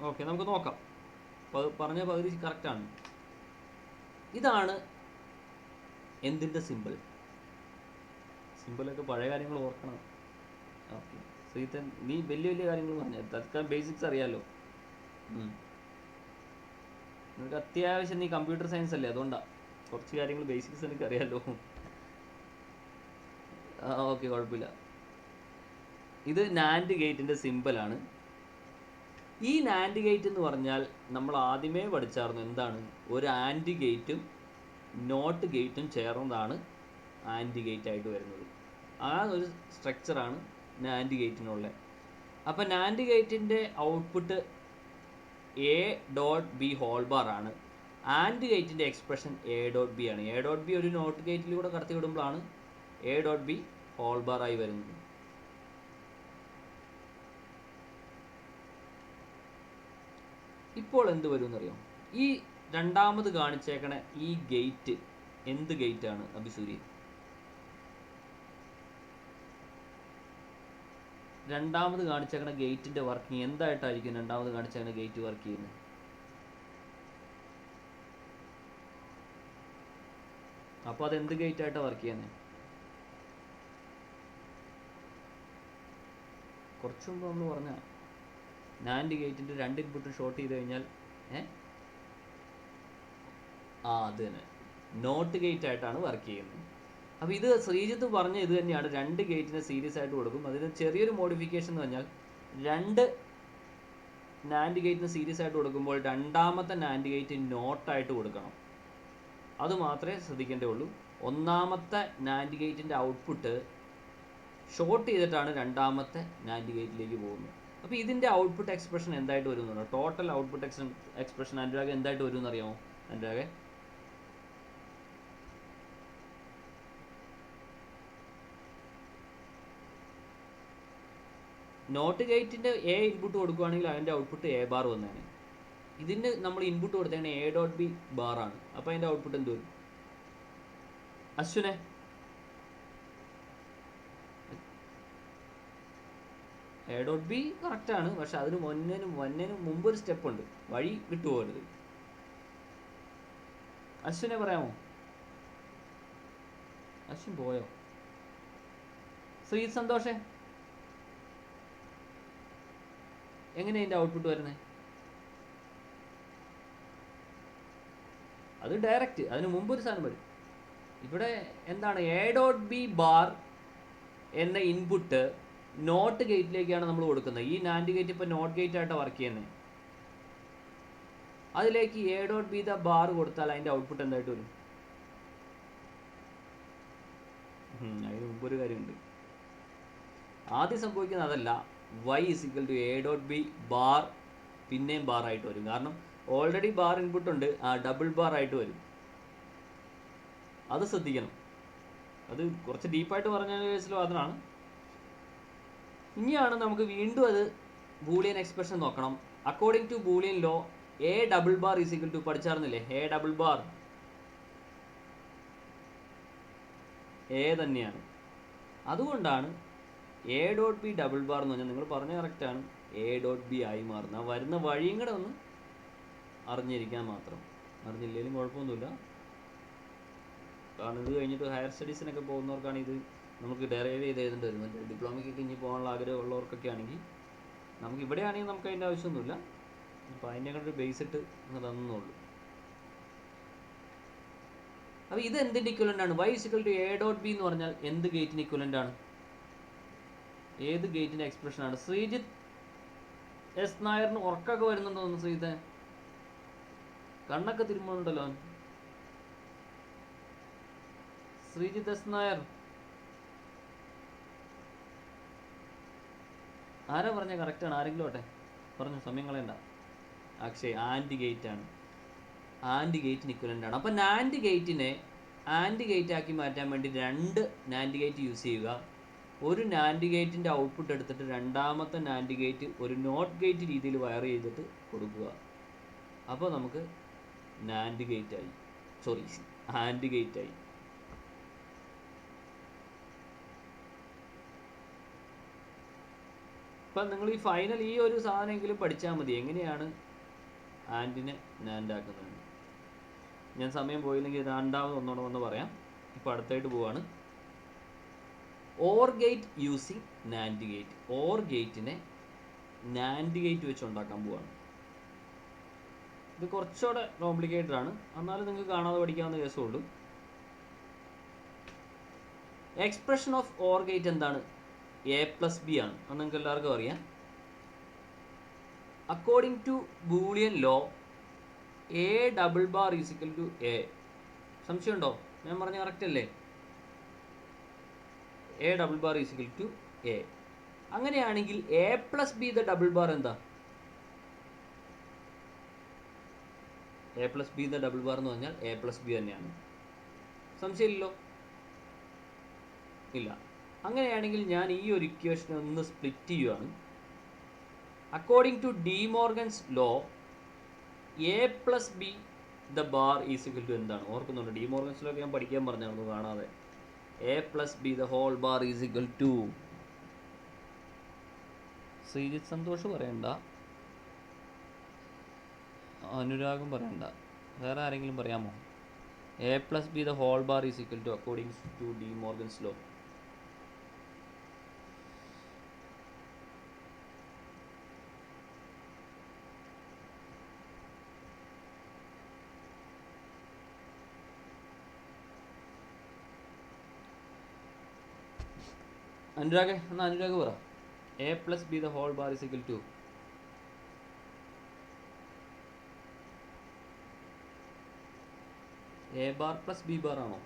ഓക്കെ, നമുക്ക് നോക്കാം. പറഞ്ഞ പകുതി കറക്റ്റാണ്. ഇതാണ് എന്തിൻ്റെ സിമ്പിളൊക്കെ പഴയ കാര്യങ്ങൾ ഓർക്കണം. ഓക്കെ ശ്രീതൻ, നീ വലിയ കാര്യങ്ങൾ പറഞ്ഞ തൽക്കാലം ബേസിക്സ് അറിയാലോ. നിനക്ക് അത്യാവശ്യം നീ കമ്പ്യൂട്ടർ സയൻസ് അല്ലേ, അതുകൊണ്ടാണ് കുറച്ച് കാര്യങ്ങൾ ബേസിക്സ് എനിക്ക് അറിയാലോ. ഓക്കെ, കുഴപ്പമില്ല. ഇത് നാൻഡ് ഗേറ്റിൻ്റെ സിമ്പിളാണ്. ഈ നാൻഡ് ഗേറ്റ് എന്ന് പറഞ്ഞാൽ നമ്മൾ ആദ്യമേ പഠിച്ചായിരുന്നു എന്താണ്, ഒരു ആൻഡ് ഗേറ്റും നോട്ട് ഗേറ്റും ചേർന്നതാണ് ആൻഡ് ഗേറ്റ് ആയിട്ട് വരുന്നത്. ആ ഒരു സ്ട്രക്ചറാണ് നാൻഡ് ഗേറ്റിനുള്ളത്. അപ്പോൾ നാൻഡ് ഗേറ്റിൻ്റെ ഔട്ട്പുട്ട് a.b ആണ്. ആൻഡ് ഗേറ്റിൻ്റെ എക്സ്പ്രഷൻ a.b ആണ്. a.b ഒരു നോട്ട് ഗേറ്റിലൂടെ കടത്തി വിടുമ്പോഴാണ് a.b ആയി വരുന്നത്. ഇപ്പോൾ എന്ത് വരും എന്നറിയാം? ഈ രണ്ടാമത് കാണിച്ചേക്കണ ഈ ഗേറ്റ് എന്ത് ഗേറ്റാണ് അഭിസൂരി? രണ്ടാമത് കാണിച്ചേക്കണ ഗേറ്റിന്റെ വർക്കിംഗ് എന്തായിട്ടായിരിക്കും രണ്ടാമത് കാണിച്ചേക്കണ ഗേറ്റ് വർക്ക് ചെയ്യുന്നത്? അപ്പോൾ അത് എന്ത് ഗേറ്റ് ആയിട്ടാണ് വർക്ക് ചെയ്യുന്നത്? കുറച്ചു മുമ്പ് നമ്മൾ പറഞ്ഞ നാൻഡ് ഗേറ്റിന്റെ രണ്ട് ഇൻപുട്ടും ഷോർട്ട് ചെയ്ത് കഴിഞ്ഞാൽ അത് തന്നെ നോട്ട് ഗേറ്റ് ആയിട്ടാണ് വർക്ക് ചെയ്യുന്നത്. അപ്പോൾ ഇത് ശ്രീജിത്ത് പറഞ്ഞ ഇത് തന്നെയാണ്. രണ്ട് ഗേറ്റിനെ സീരീസ് ആയിട്ട് കൊടുക്കും. അതിന് ചെറിയൊരു മോഡിഫിക്കേഷൻ എന്ന് പറഞ്ഞാൽ രണ്ട് നാൻഡ് ഗേറ്റിന് സീരീസ് ആയിട്ട് കൊടുക്കുമ്പോൾ രണ്ടാമത്തെ നാൻഡ് ഗേറ്റ് നോട്ടായിട്ട് കൊടുക്കണം. അത് മാത്രമേ ശ്രദ്ധിക്കേണ്ടേ ഉള്ളൂ. ഒന്നാമത്തെ നാൻഡ് ഗേറ്റിൻ്റെ ഔട്ട്പുട്ട് ഷോർട്ട് ചെയ്തിട്ടാണ് രണ്ടാമത്തെ നാൻഡ് ഗേറ്റിലേക്ക് പോകുന്നത്. അപ്പോൾ ഇതിൻ്റെ ഔട്ട്പുട്ട് എക്സ്പ്രഷൻ എന്തായിട്ട് വരും എന്ന് പറഞ്ഞാൽ ടോട്ടൽ ഔട്ട്പുട്ട് എക്സ്പ്രഷൻ അനുരാഗ് എന്തായിട്ട് വരും എന്നറിയാമോ? അനുരാഗ്, നോട്ട് ഗേറ്റിൻ്റെ എ ഇൻപുട്ട് കൊടുക്കുകയാണെങ്കിൽ അതിൻ്റെ ഔട്ട്പുട്ട് a ബാർ വന്നതാണ്. ഇതിന് നമ്മൾ ഇൻപുട്ട് കൊടുത്തേക്കണ a.b ബാറാണ്. അപ്പോൾ അതിൻ്റെ ഔട്ട്പുട്ട് എന്ത് വരും? അശ്വിനെ, a.b കറക്റ്റാണ്. പക്ഷെ അതിന് വന്നതിന് മുമ്പൊരു സ്റ്റെപ്പ് ഉണ്ട്, വഴി വിട്ടുപോകരുത്. അശ്വിനെ പറയാമോ? അശ്വിൻ പോയോ? ശ്രീ സന്തോഷേ, എങ്ങനെയാണ് അതിൻ്റെ ഔട്ട്പുട്ട് വരുന്നത്? അത് ഡയറക്റ്റ്, അതിന് മുമ്പൊരു സാധനം വരും. ഇവിടെ എന്താണ് a.b ബാർ എന്ന ഇൻപുട്ട് നോട്ട് ഗേറ്റിലേക്കാണ് നമ്മൾ കൊടുക്കുന്നത്. ഈ നാൻഡ് ഗേറ്റ് ഇപ്പോൾ നോട്ട് ഗേറ്റ് ആയിട്ടാണ് വർക്ക് ചെയ്യുന്നത്. അതിലേക്ക് a.b ബാർ കൊടുത്താൽ അതിൻ്റെ ഔട്ട്പുട്ട് എന്തായിട്ട് വരും? അതിന് മുമ്പൊരു കാര്യമുണ്ട്. ആദ്യം സംഭവിക്കുന്നത് അതല്ല, y = a.b ബാർ പിന്നെയും ബാർ ആയിട്ട് വരും. കാരണം ഓൾറെഡി ബാർ ഇൻപുട്ട് ഉണ്ട്, ആ ഡബിൾ ബാർ ആയിട്ട് വരും. അത് ശ്രദ്ധിക്കണം. അത് കുറച്ച് ഡീപ്പായിട്ട് പറഞ്ഞ കേസിലും അതിനാണ്. ഇനിയാണ് നമുക്ക് വീണ്ടും അത് ബൂളിയൻ എക്സ്പ്രഷൻ നോക്കണം. According to Boolean law a.b = പഠിച്ചായിരുന്നില്ലേ? a.b a തന്നെയാണ്. അതുകൊണ്ടാണ് a.b ഡബിൾ ബാർ എന്ന് പറഞ്ഞാൽ നിങ്ങൾ പറഞ്ഞ കറക്റ്റാണ്, a.b ആയി മാറുന്നത്. വരുന്ന വഴിയും കൂടെ ഒന്ന് അറിഞ്ഞിരിക്കാൻ മാത്രം. അറിഞ്ഞില്ലെങ്കിലും കുഴപ്പമൊന്നുമില്ല. കാരണം ഇത് കഴിഞ്ഞിട്ട് ഹയർ സ്റ്റഡീസിനൊക്കെ പോകുന്നവർക്കാണ് ഇത് നമുക്ക് ഡെറൈവ് ചെയ്ത് എഴുതേണ്ടി വരും. മറ്റേ ഡിപ്ലോമയ്ക്കൊക്കെ ഇനി പോകാനുള്ള ആഗ്രഹമുള്ളവർക്കൊക്കെ ആണെങ്കിൽ നമുക്ക് ഇവിടെ ആണെങ്കിൽ നമുക്ക് അതിൻ്റെ ആവശ്യമൊന്നുമില്ല. അപ്പോൾ അതിൻ്റെ കൂടെ ഒരു ബേസ് ഇട്ട് തന്നുള്ളൂ. അപ്പോൾ ഇത് എന്തിൻ്റെ ഇക്വലൻ്റ് ആണ്? y = a.b എന്ന് പറഞ്ഞാൽ എന്ത് ഗേറ്റിന് ഇക്വലൻ്റ് ആണ്? ഏത് ഗേറ്റിൻ്റെ എക്സ്പ്രഷനാണ്? ശ്രീജിത്ത് എസ് നായറിന് ഉറക്കൊക്കെ വരുന്നുണ്ടോ? ഒന്ന് ശ്രീജിത്തെ, കണ്ണൊക്കെ തിരുമ്പുന്നുണ്ടല്ലോ. ശ്രീജിത്ത് എസ് നായർ ആരാ പറഞ്ഞ കറക്റ്റാണ്? ആരെങ്കിലും ആട്ടെ പറഞ്ഞു, സമയം കളയണ്ട. അക്ഷയ് ആൻഡ് ഗേറ്റ് ആണ്, ആൻഡ് ഗേറ്റിന് ഇക്വലൻ്റ് ആണ്. അപ്പം നാൻഡ് ഗേറ്റിനെ ആൻഡ് ഗേറ്റ് ആക്കി മാറ്റാൻ വേണ്ടി 2 നാൻഡ് ഗേറ്റ് യൂസ് ചെയ്യുക. ഒരു നാൻഡ് ഗേറ്റിൻ്റെ ഔട്ട്പുട്ട് എടുത്തിട്ട് രണ്ടാമത്തെ നാൻഡ് ഗേറ്റ് ഒരു നോട്ട് ഗേറ്റ് രീതിയിൽ വയർ ചെയ്തിട്ട് കൊടുക്കുക. അപ്പോൾ നമുക്ക് നാൻഡ് ഗേറ്റായി, ആൻഡ് ഗേറ്റായി. ഇപ്പം നിങ്ങൾ ഈ ഫൈനൽ ഈ ഒരു സാധനമെങ്കിലും പഠിച്ചാൽ മതി, എങ്ങനെയാണ് ആൻഡിനെ നാൻഡ് ആക്കുന്നത്. ഞാൻ സമയം പോയില്ലെങ്കിൽ രണ്ടാമത് ഒന്നോടെ വന്ന് പറയാം. ഇപ്പോൾ അടുത്തായിട്ട് പോവാണ്. OR gate using NAND gate. OR ഗേറ്റിനെ നാൻഡ് ഗേറ്റ് വെച്ച് ഉണ്ടാക്കാൻ പോവാണ്. ഇത് കുറച്ചുകൂടെ കോംപ്ലിക്കേറ്റഡ് ആണ്, എന്നാലും നിങ്ങൾക്ക് കാണാതെ പഠിക്കാവുന്ന കേസുള്ളൂ. എക്സ്പ്രഷൻ ഓഫ് ഓർ ഗേറ്റ് എന്താണ്? a+b ആണ്. അത് നിങ്ങൾക്ക് എല്ലാവർക്കും അറിയാം. According to Boolean law a = a. സംശയമുണ്ടോ? ഞാൻ പറഞ്ഞ കറക്റ്റ് അല്ലേ? a = a. അങ്ങനെയാണെങ്കിൽ a+b എന്താ? a+b എന്ന് പറഞ്ഞാൽ a+b തന്നെയാണ്. സംശയമില്ലല്ലോ? ഇല്ല. അങ്ങനെയാണെങ്കിൽ ഞാൻ ഈ ഒരു ഇക്വേഷനെ ഒന്ന് സ്പ്ലിറ്റ് ചെയ്യുകയാണ്. According to De Morgan's law a+b എന്താണ്? ഓർക്കുന്നുണ്ട്, ഡി മോർഗൻസ് ലോ ഒക്കെ ഞാൻ പഠിക്കാൻ പറഞ്ഞായിരുന്നു കാണാതെ. a+b ശ്രീജിത്ത് സന്തോഷ് പറയണ്ട, അനുരാഗം പറയണ്ട, വേറെ ആരെങ്കിലും പറയാമോ? a+b according to De Morgan's law. Anurag, എന്നാൽ അനുരാഗ് പറ. a+b a + b ആണോ?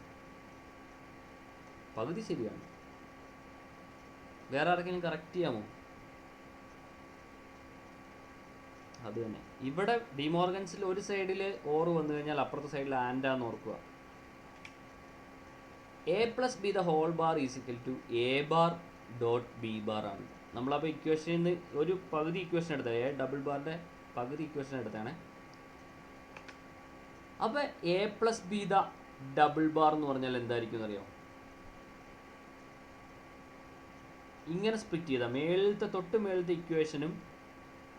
പകുതി ശരിയാണ്. വേറെ ആർക്കെങ്കിലും കറക്റ്റ് ചെയ്യാമോ? അത് തന്നെ. ഇവിടെ ഡിമോർഗൻസിൽ ഒരു സൈഡിൽ ഓർ വന്നു കഴിഞ്ഞാൽ അപ്പുറത്തെ സൈഡിൽ ആൻഡാന്ന് ഓർക്കുക. a+b a*b ആണ്. നമ്മളപ്പോൾ ഇക്വേഷനിൽ നിന്ന് ഒരു പകുതി ഇക്വേഷൻ എടുത്തത്, a+ന്റെ പകുതി ഇക്വേഷൻ എടുത്താണ്. അപ്പോൾ a+b എന്ന് പറഞ്ഞാൽ എന്തായിരിക്കും എന്നറിയോ? ഇങ്ങനെ സ്പ്ലിറ്റ് ചെയ്താൽ മേളത്തെ തൊട്ട് മേളത്തെ ഇക്വേഷനും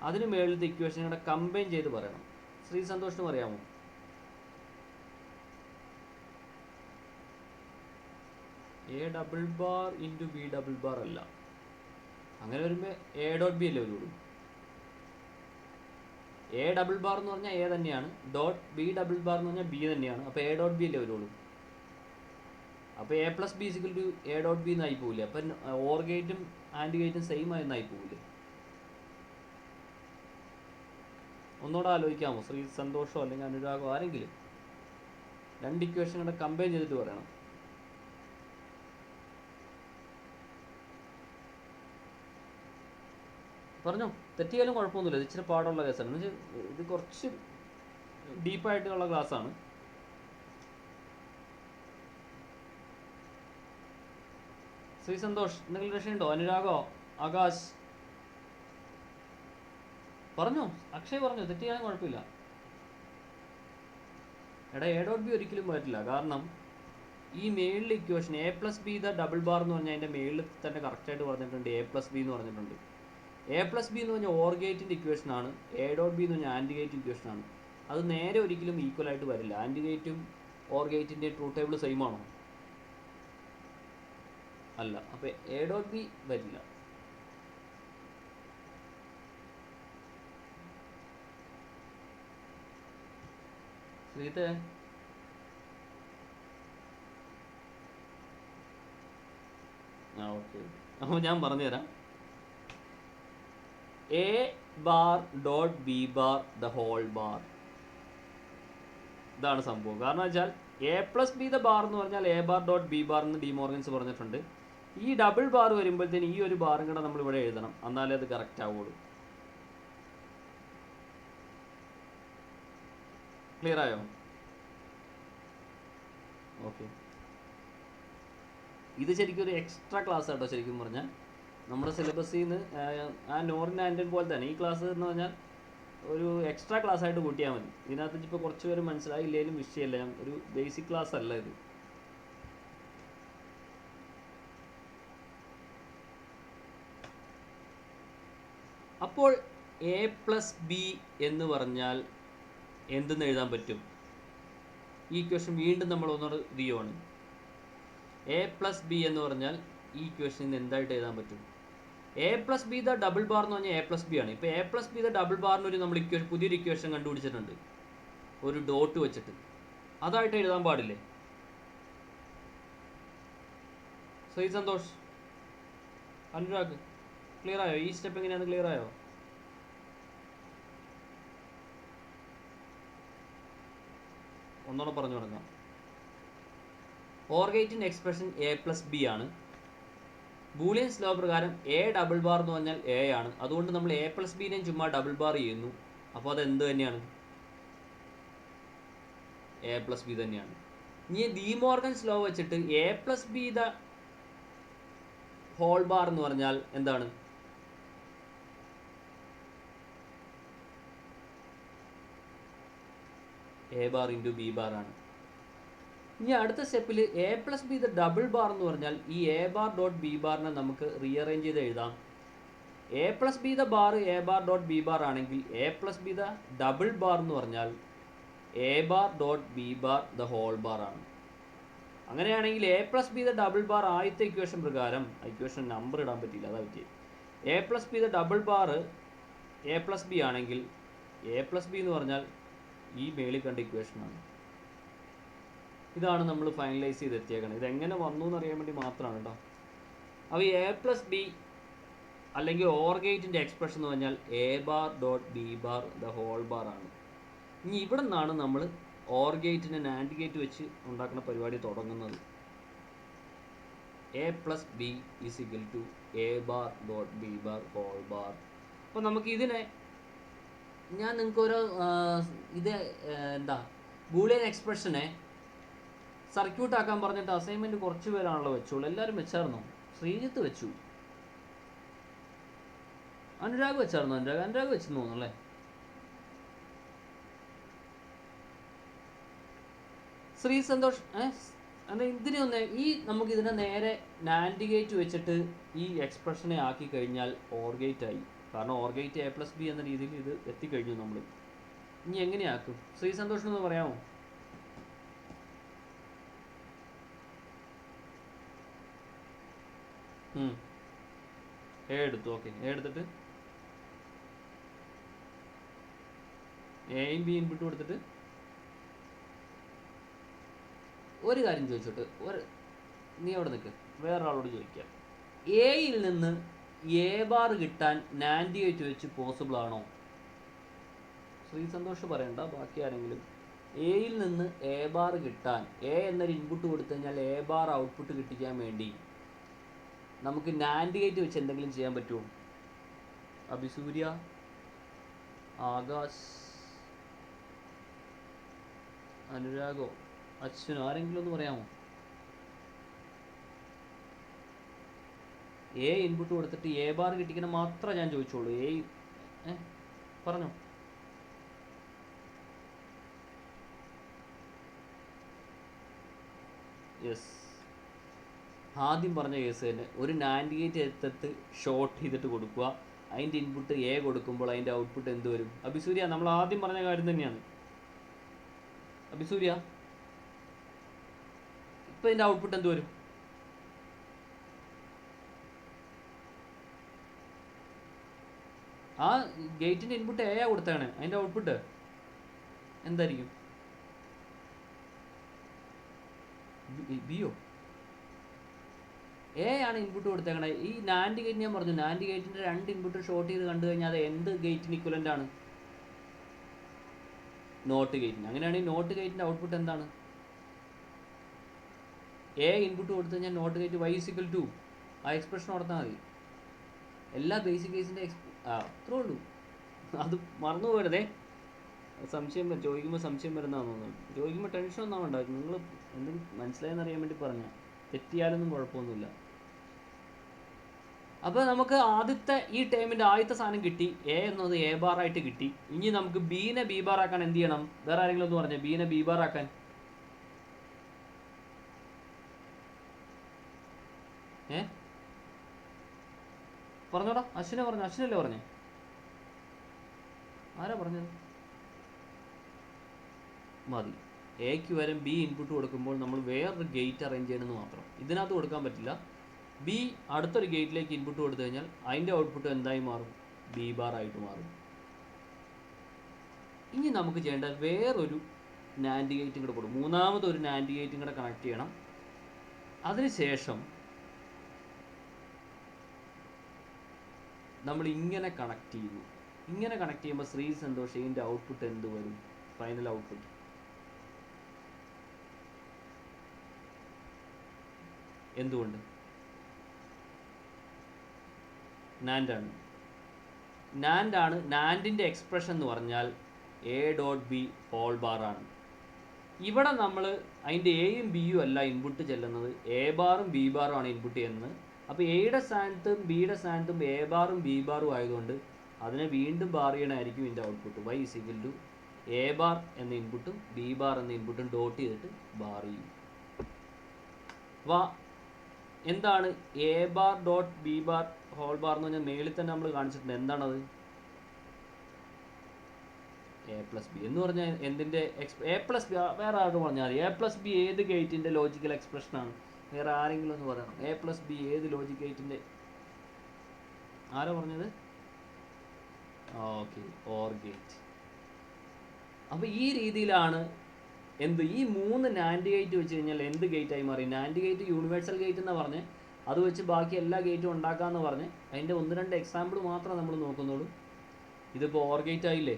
അതിന് മേളത്തെ ഇക്വേഷനും കൂടെ കമ്പൈൻ ചെയ്ത് പറയണം. ശ്രീ സന്തോഷിനും അറിയാമോ? a × b അല്ല. അങ്ങനെ വരുമ്പോൾ a.b അല്ലേ വരുള്ളൂ. a എന്ന് പറഞ്ഞാൽ a തന്നെയാണ്, b എന്ന് പറഞ്ഞാൽ b തന്നെയാണ്. അപ്പോൾ a.b അല്ലേ വരുള്ളൂ. അപ്പോൾ a+b a.b എന്നായി പോകില്ലേ? അപ്പം ഓർ ഗേറ്റും ആൻഡ് ഗേറ്റും സെയിം ആയെന്നായി പോകില്ലേ? ഒന്നുകൂടെ ആലോചിക്കാമോ? ശ്രീ സന്തോഷോ അല്ലെങ്കിൽ അനുരാഗോ ആരെങ്കിലും 2 ഇക്വേഷൻ കൂടെ കമ്പൈൻ ചെയ്തിട്ട് പറയണം. പറഞ്ഞോ, തെറ്റിയാലും കുഴപ്പമൊന്നുമില്ല. ഇത് ഇച്ചിരി പാടുള്ള കേസാണ്. എന്നുവെച്ചാൽ ഇത് കുറച്ച് ഡീപ്പായിട്ടുള്ള ക്ലാസ്സാണ്. ശ്രീ സന്തോഷ്, എന്തെങ്കിലും രക്ഷയുണ്ടോ? അനുരാഗോ, ആകാശ് പറഞ്ഞോ, അക്ഷയ് പറഞ്ഞോ, തെറ്റിയാലും കുഴപ്പമില്ല. എടാ a.b ഒരിക്കലും പറ്റില്ല. കാരണം ഈ മേളിലെ ഇക്വേഷൻ a+b എന്ന് പറഞ്ഞാൽ അതിൻ്റെ മേളിൽ തന്നെ കറക്റ്റായിട്ട് പറഞ്ഞിട്ടുണ്ട് a+b എന്ന് പറഞ്ഞിട്ടുണ്ട്. a+b എന്ന് പറഞ്ഞാൽ ഓർ ഗേറ്റിൻ്റെ ഇക്വേഷനാണ്, a.b എന്ന് പറഞ്ഞാൽ ആൻഡ് ഗേറ്റ് ഇക്വേഷനാണ്. അത് നേരെ ഒരിക്കലും ഈക്വൽ ആയിട്ട് വരില്ല. ആൻഡ് ഗേറ്റും ഓർ ഗേറ്റിൻ്റെ ട്രൂത്ത് ടേബിൾ സെയിം ആണോ? അല്ല. അപ്പോൾ എ ഡോട്ട് ബി വരില്ല. ശ്രീത്തെ ഓക്കെ. അപ്പോൾ ഞാൻ പറഞ്ഞുതരാം. A bar dot B bar the whole bar, ഇതാണ് സംഭവം. കാരണം വെച്ചാൽ A plus B the bar എന്ന് പറഞ്ഞാൽ A bar dot B bar എന്ന് ഡിമോർഗൻസ് പറഞ്ഞിട്ടുണ്ട്. ഈ ഡബിൾ ബാർ വരുമ്പോഴത്തേന് ഈ ഒരു ബാറും കൂടെ നമ്മൾ ഇവിടെ എഴുതണം, എന്നാലേ അത് കറക്റ്റ് ആവുള്ളൂ. ക്ലിയർ ആയോ? ഓക്കെ. ഇത് ശരിക്കും ഒരു എക്സ്ട്രാ ക്ലാസ് ആട്ടോ. ശരിക്കും പറഞ്ഞാൽ നമ്മുടെ സിലബസിൽ നിന്ന് ആ നോർമൽ ആൻഡൻ പോലെ തന്നെ ഈ ക്ലാസ് എന്ന് പറഞ്ഞാൽ ഒരു എക്സ്ട്രാ ക്ലാസ് ആയിട്ട് കൂട്ടിയാൽ മതി. ഇതിനകത്ത് ഇപ്പോൾ കുറച്ച് പേര് മനസ്സിലായില്ലെങ്കിലും വിഷയമല്ല, ഒരു ബേസിക് ക്ലാസ് അല്ല ഇത്. അപ്പോൾ എ പ്ലസ് ബി എന്ന് പറഞ്ഞാൽ എന്തെന്ന് എഴുതാൻ പറ്റും? ഈ ഇക്വേഷൻ വീണ്ടും നമ്മൾ ഒന്നോട് റിയാണ്. എ പ്ലസ് ബി എന്ന് പറഞ്ഞാൽ ഈ ഇക്വേഷനിൽ നിന്ന് എന്തായിട്ട് എഴുതാൻ പറ്റും? A plus B the double bar എന്ന് പറഞ്ഞാൽ എ പ്ലസ് ബി ആണ്. ഇപ്പോൾ A plus B the double ബാറിന് ഒരു നമ്മൾ പുതിയൊരു ഇക്വേഷൻ കണ്ടുപിടിച്ചിട്ടുണ്ട്, ഒരു ഡോട്ട് വെച്ചിട്ട്. അതായിട്ട് എഴുതാൻ പാടില്ലേ? ശ്രീ സന്തോഷ്, അനുരാഗ്, ക്ലിയർ ആയോ? ഈ സ്റ്റെപ്പ് എങ്ങനെയാണ്? ക്ലിയർ ആയോ? ഒന്നുകൂടെ പറഞ്ഞു തുടങ്ങാം. ഓർ ഗേറ്റിൻ്റെ എക്സ്പ്രഷൻ എ പ്ലസ് ബി ആണ്. ബൂളിയൻസ് ലോ പ്രകാരം എ ഡബിൾ ബാർ എന്ന് പറഞ്ഞാൽ എ ആണ്. അതുകൊണ്ട് നമ്മൾ എ പ്ലസ് ബിനെയും ചുമ്മാ ഡബിൾ ബാർ ചെയ്യുന്നു. അപ്പോൾ അത് എന്ത് തന്നെയാണ്? എ പ്ലസ് ബി തന്നെയാണ്. ഇനി ഡിമോർഗൻസ് ലോ വെച്ചിട്ട് A plus B the whole bar എന്ന് പറഞ്ഞാൽ എന്താണ്? A bar into B bar ആണ്. ഇനി അടുത്ത സ്റ്റെപ്പിൽ A plus B the double bar എന്ന് പറഞ്ഞാൽ ഈ എ ബാർ ഡോട്ട് ബി ബാറിനെ നമുക്ക് റീഅറേഞ്ച് ചെയ്ത് എഴുതാം. A plus B the bar A bar dot B bar ആണെങ്കിൽ A plus B the double bar എന്ന് പറഞ്ഞാൽ A bar dot B bar the whole bar ആണ്. അങ്ങനെയാണെങ്കിൽ A plus B the double bar ആദ്യത്തെ equation പ്രകാരം, equation number ഇടാൻ പറ്റിയില്ല, അതാ പറ്റിയത്. A plus B the double bar A plus B ആണെങ്കിൽ എ പ്ലസ് ബി എന്ന് പറഞ്ഞാൽ ഈ മേളിൽ കണ്ട ഇക്വേഷനാണ്. ഇതാണ് നമ്മൾ ഫൈനലൈസ് ചെയ്തെത്തിയേക്കണം. ഇതെങ്ങനെ വന്നു എന്നറിയാൻ വേണ്ടി മാത്രമാണ് കേട്ടോ. അപ്പോൾ എ പ്ലസ് ബി അല്ലെങ്കിൽ ഓർ ഗേറ്റിൻ്റെ എക്സ്പ്രഷൻ എന്ന് പറഞ്ഞാൽ A bar dot B bar the whole bar ആണ്. ഇനി ഇവിടെ നിന്നാണ് നമ്മൾ ഓർ ഗേറ്റിനെ നാൻഡ് ഗേറ്റ് വെച്ച് ഉണ്ടാക്കുന്ന പരിപാടി തുടങ്ങുന്നത്. A plus B is equal to A bar dot B bar whole bar. അപ്പോൾ നമുക്ക് ഇതിനെ ഞാൻ നിങ്ങൾക്കൊരു ഇത് എന്താ ബൂളിയൻ എക്സ്പ്രഷനെ സർക്യൂട്ട് ആക്കാൻ പറഞ്ഞിട്ട് അസൈൻമെൻറ്റ് കുറച്ച് പേരാണല്ലോ വെച്ചോളൂ. എല്ലാവരും വെച്ചായിരുന്നോ? ശ്രീജിത്ത് വെച്ചു, അനുരാഗ് വെച്ചായിരുന്നു. അനുരാഗ് വെച്ചെന്ന് തോന്നുന്നു അല്ലേ? ശ്രീ സന്തോഷ് അല്ല, ഇതിനെ ഈ നമുക്കിതിനെ നേരെ നാൻഡ് ഗേറ്റ് വെച്ചിട്ട് ഈ എക്സ്പ്രഷനെ ആക്കി കഴിഞ്ഞാൽ ഓർ ഗേറ്റ് ആയി. കാരണം or gate A plus B എന്ന രീതിയിൽ ഇത് എത്തിക്കഴിഞ്ഞു നമ്മൾ. ഇനി എങ്ങനെയാക്കും? ശ്രീ സന്തോഷിനൊന്ന് പറയാമോ? എ എടുത്തു. ഓക്കെ, എ എടുത്തിട്ട് എയും ബി ഇൻപുട്ട് കൊടുത്തിട്ട് ഒരു കാര്യം ചോദിച്ചോട്ട്, നീ അവിടെ നിൽക്ക്, വേറൊരാളോട് ചോദിക്കാം. എയിൽ നിന്ന് എ ബാർ കിട്ടാൻ നാൻഡ് ഗേറ്റ് വെച്ച് പോസിബിൾ ആണോ? ശ്രീ സന്തോഷ് പറയണ്ട, ബാക്കി ആരെങ്കിലും. എയിൽ നിന്ന് എ ബാർ കിട്ടാൻ, എ എന്നൊരു ഇൻപുട്ട് കൊടുത്തു കഴിഞ്ഞാൽ എ ബാർ ഔട്ട്പുട്ട് കിട്ടിക്കാൻ വേണ്ടി നമുക്ക് നാൻഡ് ഗേറ്റ് വെച്ച് എന്തെങ്കിലും ചെയ്യാൻ പറ്റുമോ? അഭിസൂര്യ, ആകാശ്, അനുരാഗോ, അച്ഛനോ, ആരെങ്കിലും ഒന്ന് പറയാമോ? എ ഇൻപുട്ട് കൊടുത്തിട്ട് എ ബാർ കിട്ടിക്കുന്ന മാത്രമേ ഞാൻ ചോദിച്ചോളൂ. പറഞ്ഞോ. യെസ്, ആദ്യം പറഞ്ഞ കേസ് തന്നെ. ഒരു നാൻഡ് ഗേറ്റ് എടുത്തിട്ട് ഷോർട്ട് ചെയ്തിട്ട് കൊടുക്കുക. അതിൻ്റെ ഇൻപുട്ട് എ കൊടുക്കുമ്പോൾ അതിൻ്റെ ഔട്ട്പുട്ട് എന്ത് വരും? അഭിസൂര്യ, നമ്മൾ ആദ്യം പറഞ്ഞ കാര്യം തന്നെയാണ്. അഭിസൂര്യ, ഇപ്പം ഇതിൻ്റെ ഔട്ട്പുട്ട് എന്ത് വരും? ആ ഗേറ്റിൻ്റെ ഇൻപുട്ട് എ കൊടുത്താണ്, അതിൻ്റെ ഔട്ട്പുട്ട് എന്തായിരിക്കും? ബിയോ? എ ആണ് ഇൻപുട്ട് കൊടുത്തേക്കണേ. ഈ നാൻഡ് ഗേറ്റ് ഞാൻ പറഞ്ഞു, നാൻഡ് ഗേറ്റിൻ്റെ 2 ഇൻപുട്ട് ഷോർട്ട് ചെയ്ത് കണ്ടു കഴിഞ്ഞാൽ അത് എന്ത് ഗേറ്റിന് ഇക്വലൻ്റ് ആണ്? നോട്ട് ഗേറ്റിന്. അങ്ങനെയാണെങ്കിൽ നോട്ട് ഗേറ്റിൻ്റെ ഔട്ട്പുട്ട് എന്താണ്? എ ഇൻപുട്ട് കൊടുത്തു കഴിഞ്ഞാൽ നോട്ട് ഗേറ്റ് y=2 ആ എക്സ്പ്രഷൻ കൊടുത്താൽ മതി. എല്ലാ ബേസിക് കേസിൻ്റെ അത്രേ ഉള്ളൂ. അത് മറന്നു പോരുതേ. സംശയം ചോദിക്കുമ്പോൾ സംശയം വരുന്നതാണെന്ന് തോന്നുന്നു. ചോദിക്കുമ്പോൾ ടെൻഷൻ ഒന്നും വേണ്ട, നിങ്ങൾ എന്തെങ്കിലും മനസ്സിലായെന്ന് അറിയാൻ വേണ്ടി പറഞ്ഞാൽ, തെറ്റിയാലൊന്നും കുഴപ്പമൊന്നുമില്ല. അപ്പോൾ നമുക്ക് ആദ്യത്തെ ഈ ടേമിൻ്റെ ആദ്യത്തെ സാധനം കിട്ടി, എ എന്നത് എ ബാർ ആയിട്ട് കിട്ടി. ഇനി നമുക്ക് ബീനെ ബി ബാർ ആക്കാൻ എന്ത് ചെയ്യണം? വേറെ ആരെങ്കിലും ഒന്ന് പറഞ്ഞേ, ബീനെ ബി ബാർ ആക്കാൻ. പറഞ്ഞോടാ, അശ്വിനെ പറഞ്ഞു. അശ്വിനല്ലേ പറഞ്ഞേ? ആരാ പറഞ്ഞത്? മതി. എക്ക് വരെ ബി ഇൻപുട്ട് കൊടുക്കുമ്പോൾ നമ്മൾ വേറൊരു ഗേറ്റ് അറേഞ്ച് ചെയ്യണമെന്ന് മാത്രം. ഇതിനകത്ത് കൊടുക്കാൻ പറ്റില്ല. ബി അടുത്തൊരു ഗേറ്റിലേക്ക് ഇൻപുട്ട് കൊടുത്തു കഴിഞ്ഞാൽ അതിൻ്റെ ഔട്ട്പുട്ട് എന്തായി മാറും? ബി ബാർ ആയിട്ട് മാറും. ഇനി നമുക്ക് ചെയ്യേണ്ട വേറൊരു നാൻഡ് ഗേറ്റും കൂടെ കൊടുക്കും. മൂന്നാമതൊരു നാൻഡ് ഗേറ്റും കൂടെ കണക്ട് ചെയ്യണം. അതിനുശേഷം നമ്മൾ ഇങ്ങനെ കണക്ട് ചെയ്യുന്നു. ഇങ്ങനെ കണക്ട് ചെയ്യുമ്പോൾ ശ്രീ സന്തോഷ് ഇതിൻ്റെ ഔട്ട്പുട്ട് എന്ത് വരും? ഫൈനൽ ഔട്ട്പുട്ട് എന്തുകൊണ്ട്? നാൻഡാണ്. നാൻഡാണ്. നാൻഡിൻ്റെ എക്സ്പ്രഷൻ എന്ന് പറഞ്ഞാൽ A dot B whole bar ആണ്. ഇവിടെ നമ്മൾ അതിൻ്റെ എയും ബിയും അല്ല ഇൻപുട്ട് ചെല്ലുന്നത്, എ ബാറും ബി ബാറും ആണ് ഇൻപുട്ട് ചെയ്യുന്നത്. അപ്പോൾ എയുടെ സ്ഥാനത്തും ബിയുടെ സ്ഥാനത്തും എ ബാറും ബി ബാറും ആയതുകൊണ്ട് അതിനെ വീണ്ടും ബാർ ചെയ്യണമായിരിക്കും ഇതിൻ്റെ ഔട്ട്പുട്ട്. y= എ ബാർ എന്ന ഇൻപുട്ടും ബി ബാർ എന്ന ഇൻപുട്ടും ഡോട്ട് ചെയ്തിട്ട് ബാർ ചെയ്യും. അപ്പോൾ എന്താണ് A bar dot B bar whole bar എന്ന് പറഞ്ഞാൽ മേളിൽ തന്നെ നമ്മൾ കാണിച്ചിട്ടുണ്ട്. എന്താണത്? a+b എന്ന് പറഞ്ഞാൽ എന്തിൻ്റെ a+b? വേറെ ആരും പറഞ്ഞാൽ മതി. a+b ഏത് ഗേറ്റിൻ്റെ ലോജിക്കൽ എക്സ്പ്രഷനാണ്? വേറെ ആരെങ്കിലും ഒന്ന് പറയണം. a+b ഏത് ലോജിക് ഗേറ്റിൻ്റെ? ആരാ പറഞ്ഞത്? Okay, or gate. അപ്പോൾ ഈ രീതിയിലാണ് എന്ത് ഈ 3 നാൻഡ് ഗേറ്റ് വെച്ച് കഴിഞ്ഞാൽ എന്ത് ഗേറ്റായി മാറി? നാൻഡ് ഗേറ്റ് യൂണിവേഴ്സൽ ഗേറ്റ് എന്ന് പറഞ്ഞ് അത് വെച്ച് ബാക്കി എല്ലാ ഗേറ്റും ഉണ്ടാക്കാമെന്ന് പറഞ്ഞ് അതിൻ്റെ 1-2 എക്സാമ്പിൾ മാത്രമേ നമ്മൾ നോക്കുന്നുള്ളൂ. ഇതിപ്പോൾ ഓർ ഗേറ്റ് ആയില്ലേ?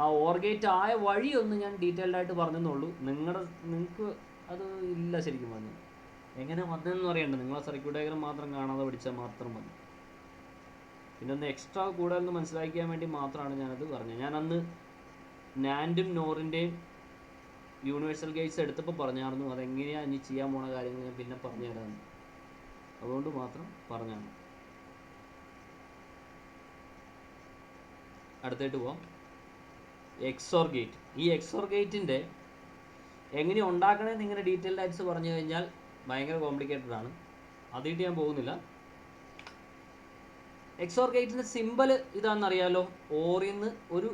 ആ ഓർ ഗേറ്റ് ആയ വഴിയൊന്ന് ഞാൻ ഡീറ്റെയിൽഡ് ആയിട്ട് പറഞ്ഞെന്നുള്ളൂ. നിങ്ങൾക്ക് അത് ഇല്ല ശരിക്കും പറഞ്ഞു. എങ്ങനെ വന്നതെന്ന് പറയണ്ട, നിങ്ങളെ സർക്യൂട്ട് ഡയഗ്രം മാത്രം കാണാതെ പഠിച്ചാൽ മാത്രം മതി. പിന്നെ ഒന്ന് എക്സ്ട്രാ കൂടുതലൊന്ന് മനസ്സിലാക്കിയാൻ വേണ്ടി മാത്രമാണ് ഞാനത് പറഞ്ഞത്. ഞാൻ അന്ന് നാൻഡും നോറിൻ്റെയും യൂണിവേഴ്സൽ ഗേറ്റ്സ് എടുത്തപ്പോൾ പറഞ്ഞായിരുന്നു അതെങ്ങനെയാണ് ഇനി ചെയ്യാൻ പോണ കാര്യങ്ങൾ ഞാൻ പിന്നെ പറഞ്ഞു തരാമെന്ന്. അതുകൊണ്ട് മാത്രം പറഞ്ഞാണ്. അടുത്തായിട്ട് പോവാം. XOR gate. ഈ എക്സോർ ഗേറ്റിൻ്റെ എങ്ങനെ ഉണ്ടാക്കണമെന്ന് ഇങ്ങനെ ഡീറ്റെയിൽഡ് ആയിട്ട് പറഞ്ഞു കഴിഞ്ഞാൽ ഭയങ്കര കോംപ്ലിക്കേറ്റഡ് ആണ്. അതിട്ട് ഞാൻ പോകുന്നില്ല. എക്സോർ ഗേറ്റിൻ്റെ സിമ്പിൾ ഇതാണെന്നറിയാലോ. ഓറിന്ന് ഒരു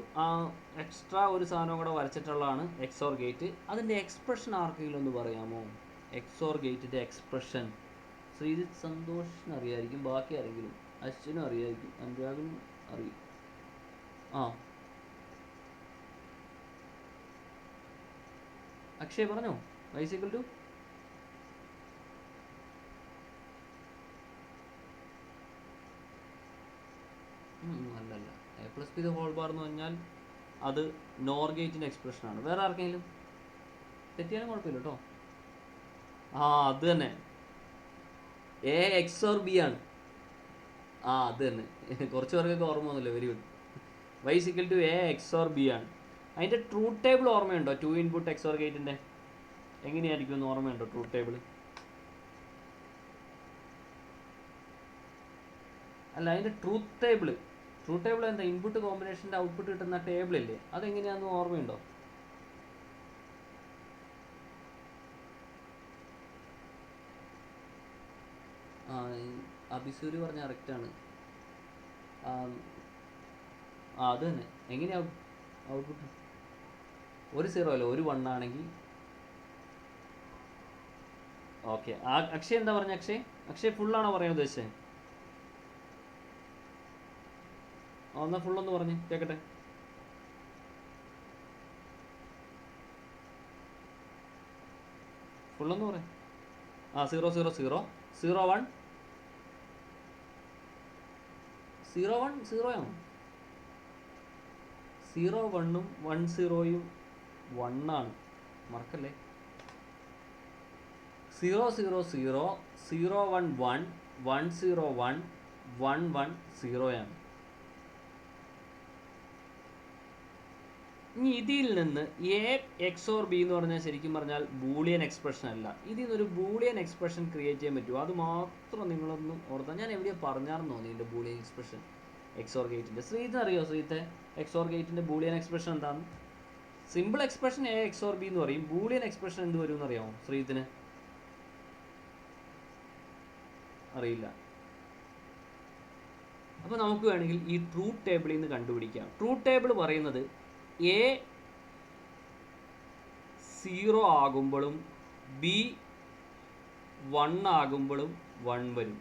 എക്സ്ട്രാ ഒരു സാധനം കൂടെ വരച്ചിട്ടുള്ളതാണ് എക്സോർ ഗേറ്റ്. അതിൻ്റെ എക്സ്പ്രഷൻ ആർക്കെങ്കിലും ഒന്ന് പറയാമോ? എക്സോർ ഗേറ്റിൻ്റെ എക്സ്പ്രഷൻ ശ്രീജിത്ത് സന്തോഷിന് അറിയായിരിക്കും, ബാക്കി ആരെങ്കിലും? അശ്വിനും അറിയായിരിക്കും, അനുരാഗിനും അറിയും. അക്ഷയ് പറഞ്ഞോ. y= അല്ലല്ല, a+b ഹോൾ ബാർ എന്ന് പറഞ്ഞാൽ അത് നോർ ഗേറ്റിൻ്റെ എക്സ്പ്രഷനാണ്. വേറെ ആർക്കെങ്കിലും തെറ്റിയാലും കുഴപ്പമില്ല കേട്ടോ. അത് തന്നെ, എ XOR b ആണ്. അത് തന്നെ, കുറച്ച് പേർക്കൊക്കെ ഓർമ്മ ഒന്നുമില്ല. Very good. y= a XOR b ആണ്. അതിൻ്റെ ട്രൂത്ത് ടേബിൾ ഓർമ്മയുണ്ടോ? 2 ഇൻപുട്ട് XOR ഗേറ്റിൻ്റെ എങ്ങനെയായിരിക്കും എന്ന് ഓർമ്മയുണ്ടോ? ട്രൂത്ത് ടേബിൾ അല്ല, അതിൻ്റെ ട്രൂത്ത് ടേബിൾ എന്താ? ഇൻപുട്ട് കോമ്പിനേഷൻ്റെ ഔട്ട്പുട്ട് കിട്ടുന്ന ടേബിളില്ലേ, അതെങ്ങനെയാണെന്ന് ഓർമ്മയുണ്ടോ? അഭിസൂര് പറഞ്ഞ കറക്റ്റാണ്. അത് തന്നെ. എങ്ങനെയാവും? ഔട്ട്പുട്ട് ഒരു 0 അല്ല, ഒരു 1 ആണെങ്കിൽ ഓക്കെ. അക്ഷയ് എന്താ പറഞ്ഞ? അക്ഷയ് ഫുള്ളാണോ പറയാൻ ഉദ്ദേശിച്ചത്? എന്നാൽ ഫുള്ളൊന്ന് പറഞ്ഞ് കേൾക്കട്ടെ. ഫുള്ളൊന്ന് പറയാം. 0 0 0 0 1 0 1 0 ആണോ? 0 1ഉം 1 0യും 1 ആണ്, മറക്കല്ലേ. 0 0 0 0 1 1 1 0 1 1 1 0 ആണ്. ഇനി ഇതിൽ നിന്ന് എ എക്സോർ ബി എന്ന് പറഞ്ഞാൽ ശരിക്കും പറഞ്ഞാൽ ബൂളിയൻ എക്സ്പ്രഷൻ അല്ല. ഇതിൽ നിന്നൊരു ബൂളിയൻ എക്സ്പ്രഷൻ ക്രിയേറ്റ് ചെയ്യാൻ പറ്റുമോ? അത് മാത്രം നിങ്ങളൊന്നും ഓർത്താൽ. ഞാൻ എവിടെയാ പറഞ്ഞാർന്നോ ഇതിൻ്റെ ബൂളിയൻ എക്സ്പ്രഷൻ എക്സോർ ഗേറ്റിൻ്റെ? ശ്രീത്ത് അറിയോ? ശ്രീത്തെ എക്സോർ ഗേറ്റിൻ്റെ ബൂളിയൻ എക്സ്പ്രഷൻ എന്താണ്? Simple expression A XOR B എന്ന് പറയും. ബൂളിയൻ എക്സ്പ്രഷൻ എന്ത് വരും എന്നറിയാമോ ശ്രീത്തിന്? അറിയില്ല. അപ്പോൾ നമുക്ക് വേണമെങ്കിൽ ഈ ട്രൂത്ത് ടേബിളിൽ നിന്ന് കണ്ടുപിടിക്കാം. ട്രൂത്ത് ടേബിൾ പറയുന്നത് എ 0 ആകുമ്പോഴും ബി 1 ആകുമ്പോഴും 1 വരും.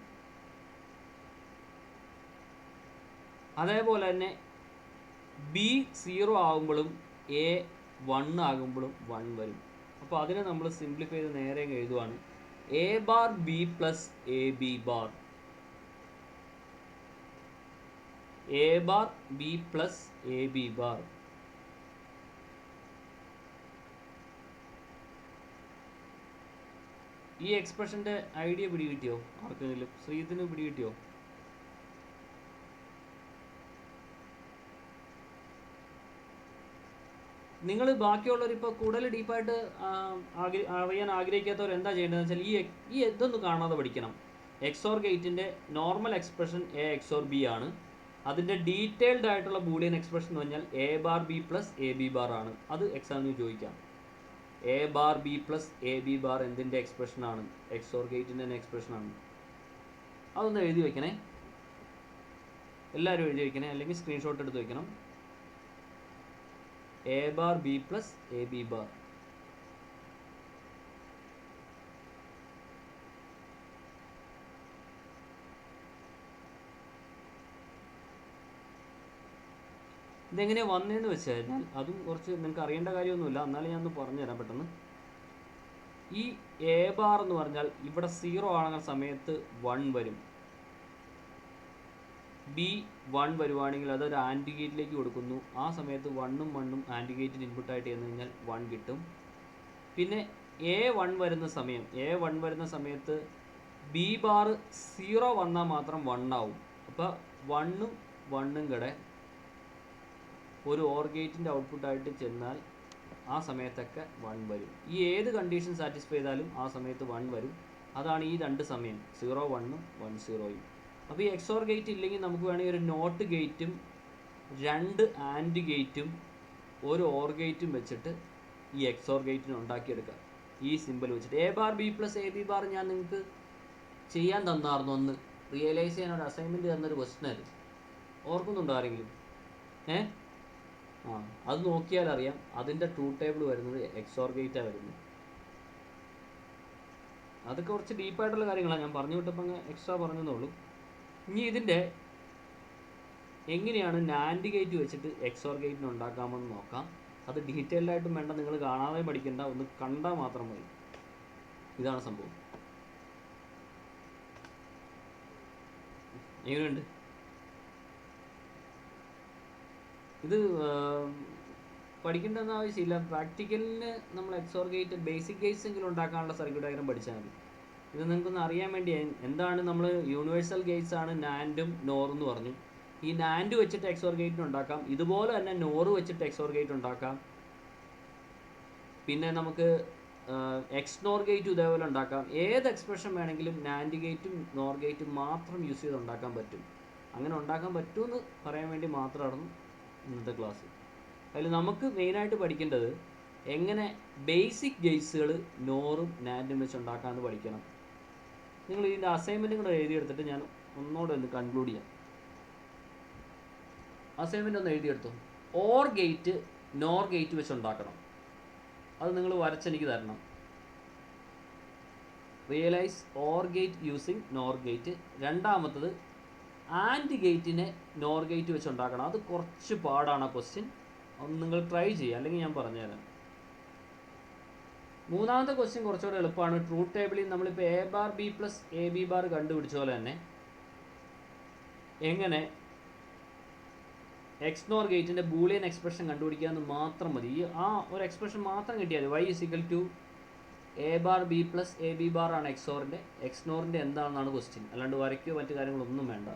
അതേപോലെ തന്നെ ബി 0 ആകുമ്പോഴും എ 1 ആകുമ്പോഴും 1 വരും. അപ്പോൾ അതിനെ നമ്മൾ സിംപ്ലിഫൈ ചെയ്ത് നേരെ എഴുതുവാണ് A bar B plus A B bar. A bar B plus A B bar. ഈ എക്സ്പ്രഷൻ്റെ ഐഡിയ പിടികിട്ടിയോ ആർക്കെങ്കിലും? ശ്രീത്തിന് പിടികിട്ടിയോ? നിങ്ങൾ ബാക്കിയുള്ളവർ ഇപ്പോൾ കൂടുതൽ ഡീപ്പായിട്ട് അറിയാൻ ആഗ്രഹിക്കാത്തവർ എന്താ ചെയ്യേണ്ടതെന്ന് വെച്ചാൽ ഈ ഇതൊന്ന് കാണാതെ പഠിക്കണം. എക്സോർ ഗേറ്റിൻ്റെ normal expression A XOR B ആണ്. അതിൻ്റെ ഡീറ്റെയിൽഡ് ആയിട്ടുള്ള ബൂളിയൻ എക്സ്പ്രഷൻ എന്ന് പറഞ്ഞാൽ A bar B plus A B bar ആണ്. അത് എക്സാമിന് ചോദിക്കാം. A bar B plus A B bar എന്തിൻ്റെ എക്സ്പ്രഷനാണ്? എക്സോർ ഗേറ്റിൻ്റെ തന്നെ എക്സ്പ്രഷനാണ്. അതൊന്ന് എഴുതി വയ്ക്കണേ, എല്ലാവരും എഴുതി വയ്ക്കണേ, അല്ലെങ്കിൽ സ്ക്രീൻഷോട്ട് എടുത്ത് വയ്ക്കണം. A bar B plus A B bar. ഇതെങ്ങനെയാണ് വന്നതെന്ന് വെച്ച് കഴിഞ്ഞാൽ അതും കുറച്ച് നിങ്ങൾക്ക് അറിയേണ്ട കാര്യമൊന്നുമില്ല, എന്നാലും ഞാനൊന്ന് പറഞ്ഞുതരാം പെട്ടെന്ന്. ഈ എ ബാർ എന്ന് പറഞ്ഞാൽ ഇവിടെ 0 ആകുന്ന സമയത്ത് 1 വരും. ബി 1 വരുവാണെങ്കിൽ അതൊരു ആൻഡ് ഗേറ്റിലേക്ക് കൊടുക്കുന്നു. ആ സമയത്ത് 1ഉം 1ഉം ആൻഡ് ഗേറ്റിന് ഇൻപുട്ടായിട്ട് ചെന്ന് കഴിഞ്ഞാൽ 1 കിട്ടും. പിന്നെ എ 1 വരുന്ന സമയത്ത് ബി ബാർ 0 വന്നാൽ മാത്രം 1 ആവും. അപ്പോൾ 1ഉം 1ഉം കൂടെ ഒരു ഓർ ഗേറ്റിൻ്റെ ഔട്ട്പുട്ടായിട്ട് ചെന്നാൽ ആ സമയത്തൊക്കെ 1 വരും. ഈ ഏത് കണ്ടീഷൻ സാറ്റിസ്ഫൈ ചെയ്താലും ആ സമയത്ത് 1 വരും. അതാണ് ഈ രണ്ട് സമയം, 0 1ഉം 1 0യും. അപ്പോൾ ഈ എക്സോർ ഗേറ്റ് ഇല്ലെങ്കിൽ നമുക്ക് വേണമെങ്കിൽ ഒരു നോട്ട് ഗേറ്റും 2 ആൻഡ് ഗേറ്റും ഒരു ഓർ ഗേറ്റും വെച്ചിട്ട് ഈ എക്സോർ ഗേറ്റിന് ഉണ്ടാക്കിയെടുക്കാം. ഈ സിമ്പിൾ വെച്ചിട്ട് A bar B plus A B bar ഞാൻ നിങ്ങൾക്ക് ചെയ്യാൻ തന്നായിരുന്നു ഒന്ന്. റിയലൈസ് ചെയ്യാൻ ഒരു അസൈൻമെൻറ്റ് തന്നൊരു ക്വസ്റ്റ്യൻ. ഓർക്കുന്നുണ്ടോ ആരെങ്കിലും? അത് നോക്കിയാൽ അറിയാം. അതിൻ്റെ ട്രൂത്ത് ടേബിൾ വരുന്നത് എക്സോർ ഗേറ്റാണ് വരുന്നത്. അതൊക്കെ കുറച്ച് ഡീപ്പായിട്ടുള്ള കാര്യങ്ങളാണ്. ഞാൻ പറഞ്ഞു വിട്ടപ്പോൾ അങ്ങ് എക്സ്ട്രാ പറഞ്ഞതേ. ഇനി ഇതിൻ്റെ എങ്ങനെയാണ് നാൻഡ് ഗേറ്റ് വെച്ചിട്ട് എക്സോർ ഗേറ്റിന് ഉണ്ടാക്കാമെന്ന് നോക്കാം. അത് ഡീറ്റെയിൽഡായിട്ടും വേണ്ട, നിങ്ങൾ കാണാതെ പഠിക്കേണ്ട, ഒന്ന് കണ്ടാൽ മാത്രം മതി. ഇതാണ് സംഭവം. എങ്ങനെയുണ്ട് ഇത്? പഠിക്കേണ്ടെന്ന് ആവശ്യമില്ല. പ്രാക്ടിക്കലിന് നമ്മൾ എക്സോർ ഗേറ്റ് ബേസിക് ഗേറ്റ്സ് എങ്കിലും ഉണ്ടാക്കാനുള്ള സർക്യൂട്ട് ഡയഗ്രം പഠിച്ചാൽ മതി. ഇത് നിങ്ങൾക്കൊന്ന് അറിയാൻ വേണ്ടി എന്താണ് നമ്മൾ യൂണിവേഴ്സൽ ഗേറ്റ്സ് ആണ് നാൻഡും നോറും എന്ന് പറഞ്ഞു. ഈ നാൻഡ് വെച്ചിട്ട് എക്സോർ ഗേറ്റിന് ഉണ്ടാക്കാം. ഇതുപോലെ തന്നെ നോറ് വെച്ചിട്ട് എക്സോർ ഗേറ്റ് ഉണ്ടാക്കാം. പിന്നെ നമുക്ക് എക്സ് നോർ ഗേറ്റും ഇതേപോലെ ഉണ്ടാക്കാം. ഏത് എക്സ്പ്രഷൻ വേണമെങ്കിലും നാൻഡ് ഗേറ്റും നോർ ഗേറ്റും മാത്രം യൂസ് ചെയ്ത് ഉണ്ടാക്കാൻ പറ്റും. അങ്ങനെ ഉണ്ടാക്കാൻ പറ്റുമെന്ന് പറയാൻ വേണ്ടി മാത്രമാണ് ഇന്നത്തെ ക്ലാസ്. അതിൽ നമുക്ക് മെയിനായിട്ട് പഠിക്കേണ്ടത് എങ്ങനെ ബേസിക് ഗേറ്റ്സുകൾ നോറും നാൻഡും വെച്ച് ഉണ്ടാക്കാമെന്ന് പഠിക്കണം. നിങ്ങൾ ഇതിൻ്റെ അസൈൻമെൻറ്റും കൂടെ എഴുതിയെടുത്തിട്ട് ഞാൻ ഒന്നുകൂടെ ഒന്ന് കൺക്ലൂഡ് ചെയ്യാം. അസൈൻമെൻ്റ് ഒന്ന് എഴുതിയെടുത്തോ. ഓർ ഗേറ്റ് നോർ ഗേറ്റ് വെച്ച് ഉണ്ടാക്കണം. അത് നിങ്ങൾ വരച്ചെനിക്ക് തരണം. Realise or gate using NOR gate. രണ്ടാമത്തത് ആൻഡ് ഗേറ്റിനെ നോർ ഗേറ്റ് വെച്ച് ഉണ്ടാക്കണം. അത് കുറച്ച് പാടാണ് ആ ക്വസ്റ്റ്യൻ. ഒന്ന് നിങ്ങൾ ട്രൈ ചെയ്യുക, അല്ലെങ്കിൽ ഞാൻ പറഞ്ഞുതരാം. മൂന്നാമത്തെ ക്വസ്റ്റ്യൻ കുറച്ചുകൂടെ എളുപ്പമാണ്. ട്രൂത്ത് ടേബിളിൽ നമ്മളിപ്പോൾ A bar B plus A B bar കണ്ടുപിടിച്ച പോലെ തന്നെ എങ്ങനെ എക്സ് നോർ ഗേറ്റിൻ്റെ ബൂളിയൻ എക്സ്പ്രഷൻ കണ്ടുപിടിക്കാമെന്ന് മാത്രം മതി. ആ ഒരു എക്സ്പ്രഷൻ മാത്രം കിട്ടിയാൽ മതി. y is equal to A bar B plus A B bar ആണ് എക്സ് നോറിൻ്റെ എന്താണെന്നാണ് ക്വസ്റ്റ്യൻ. അല്ലാണ്ട് വരയ്ക്കോ മറ്റു കാര്യങ്ങളൊന്നും വേണ്ട.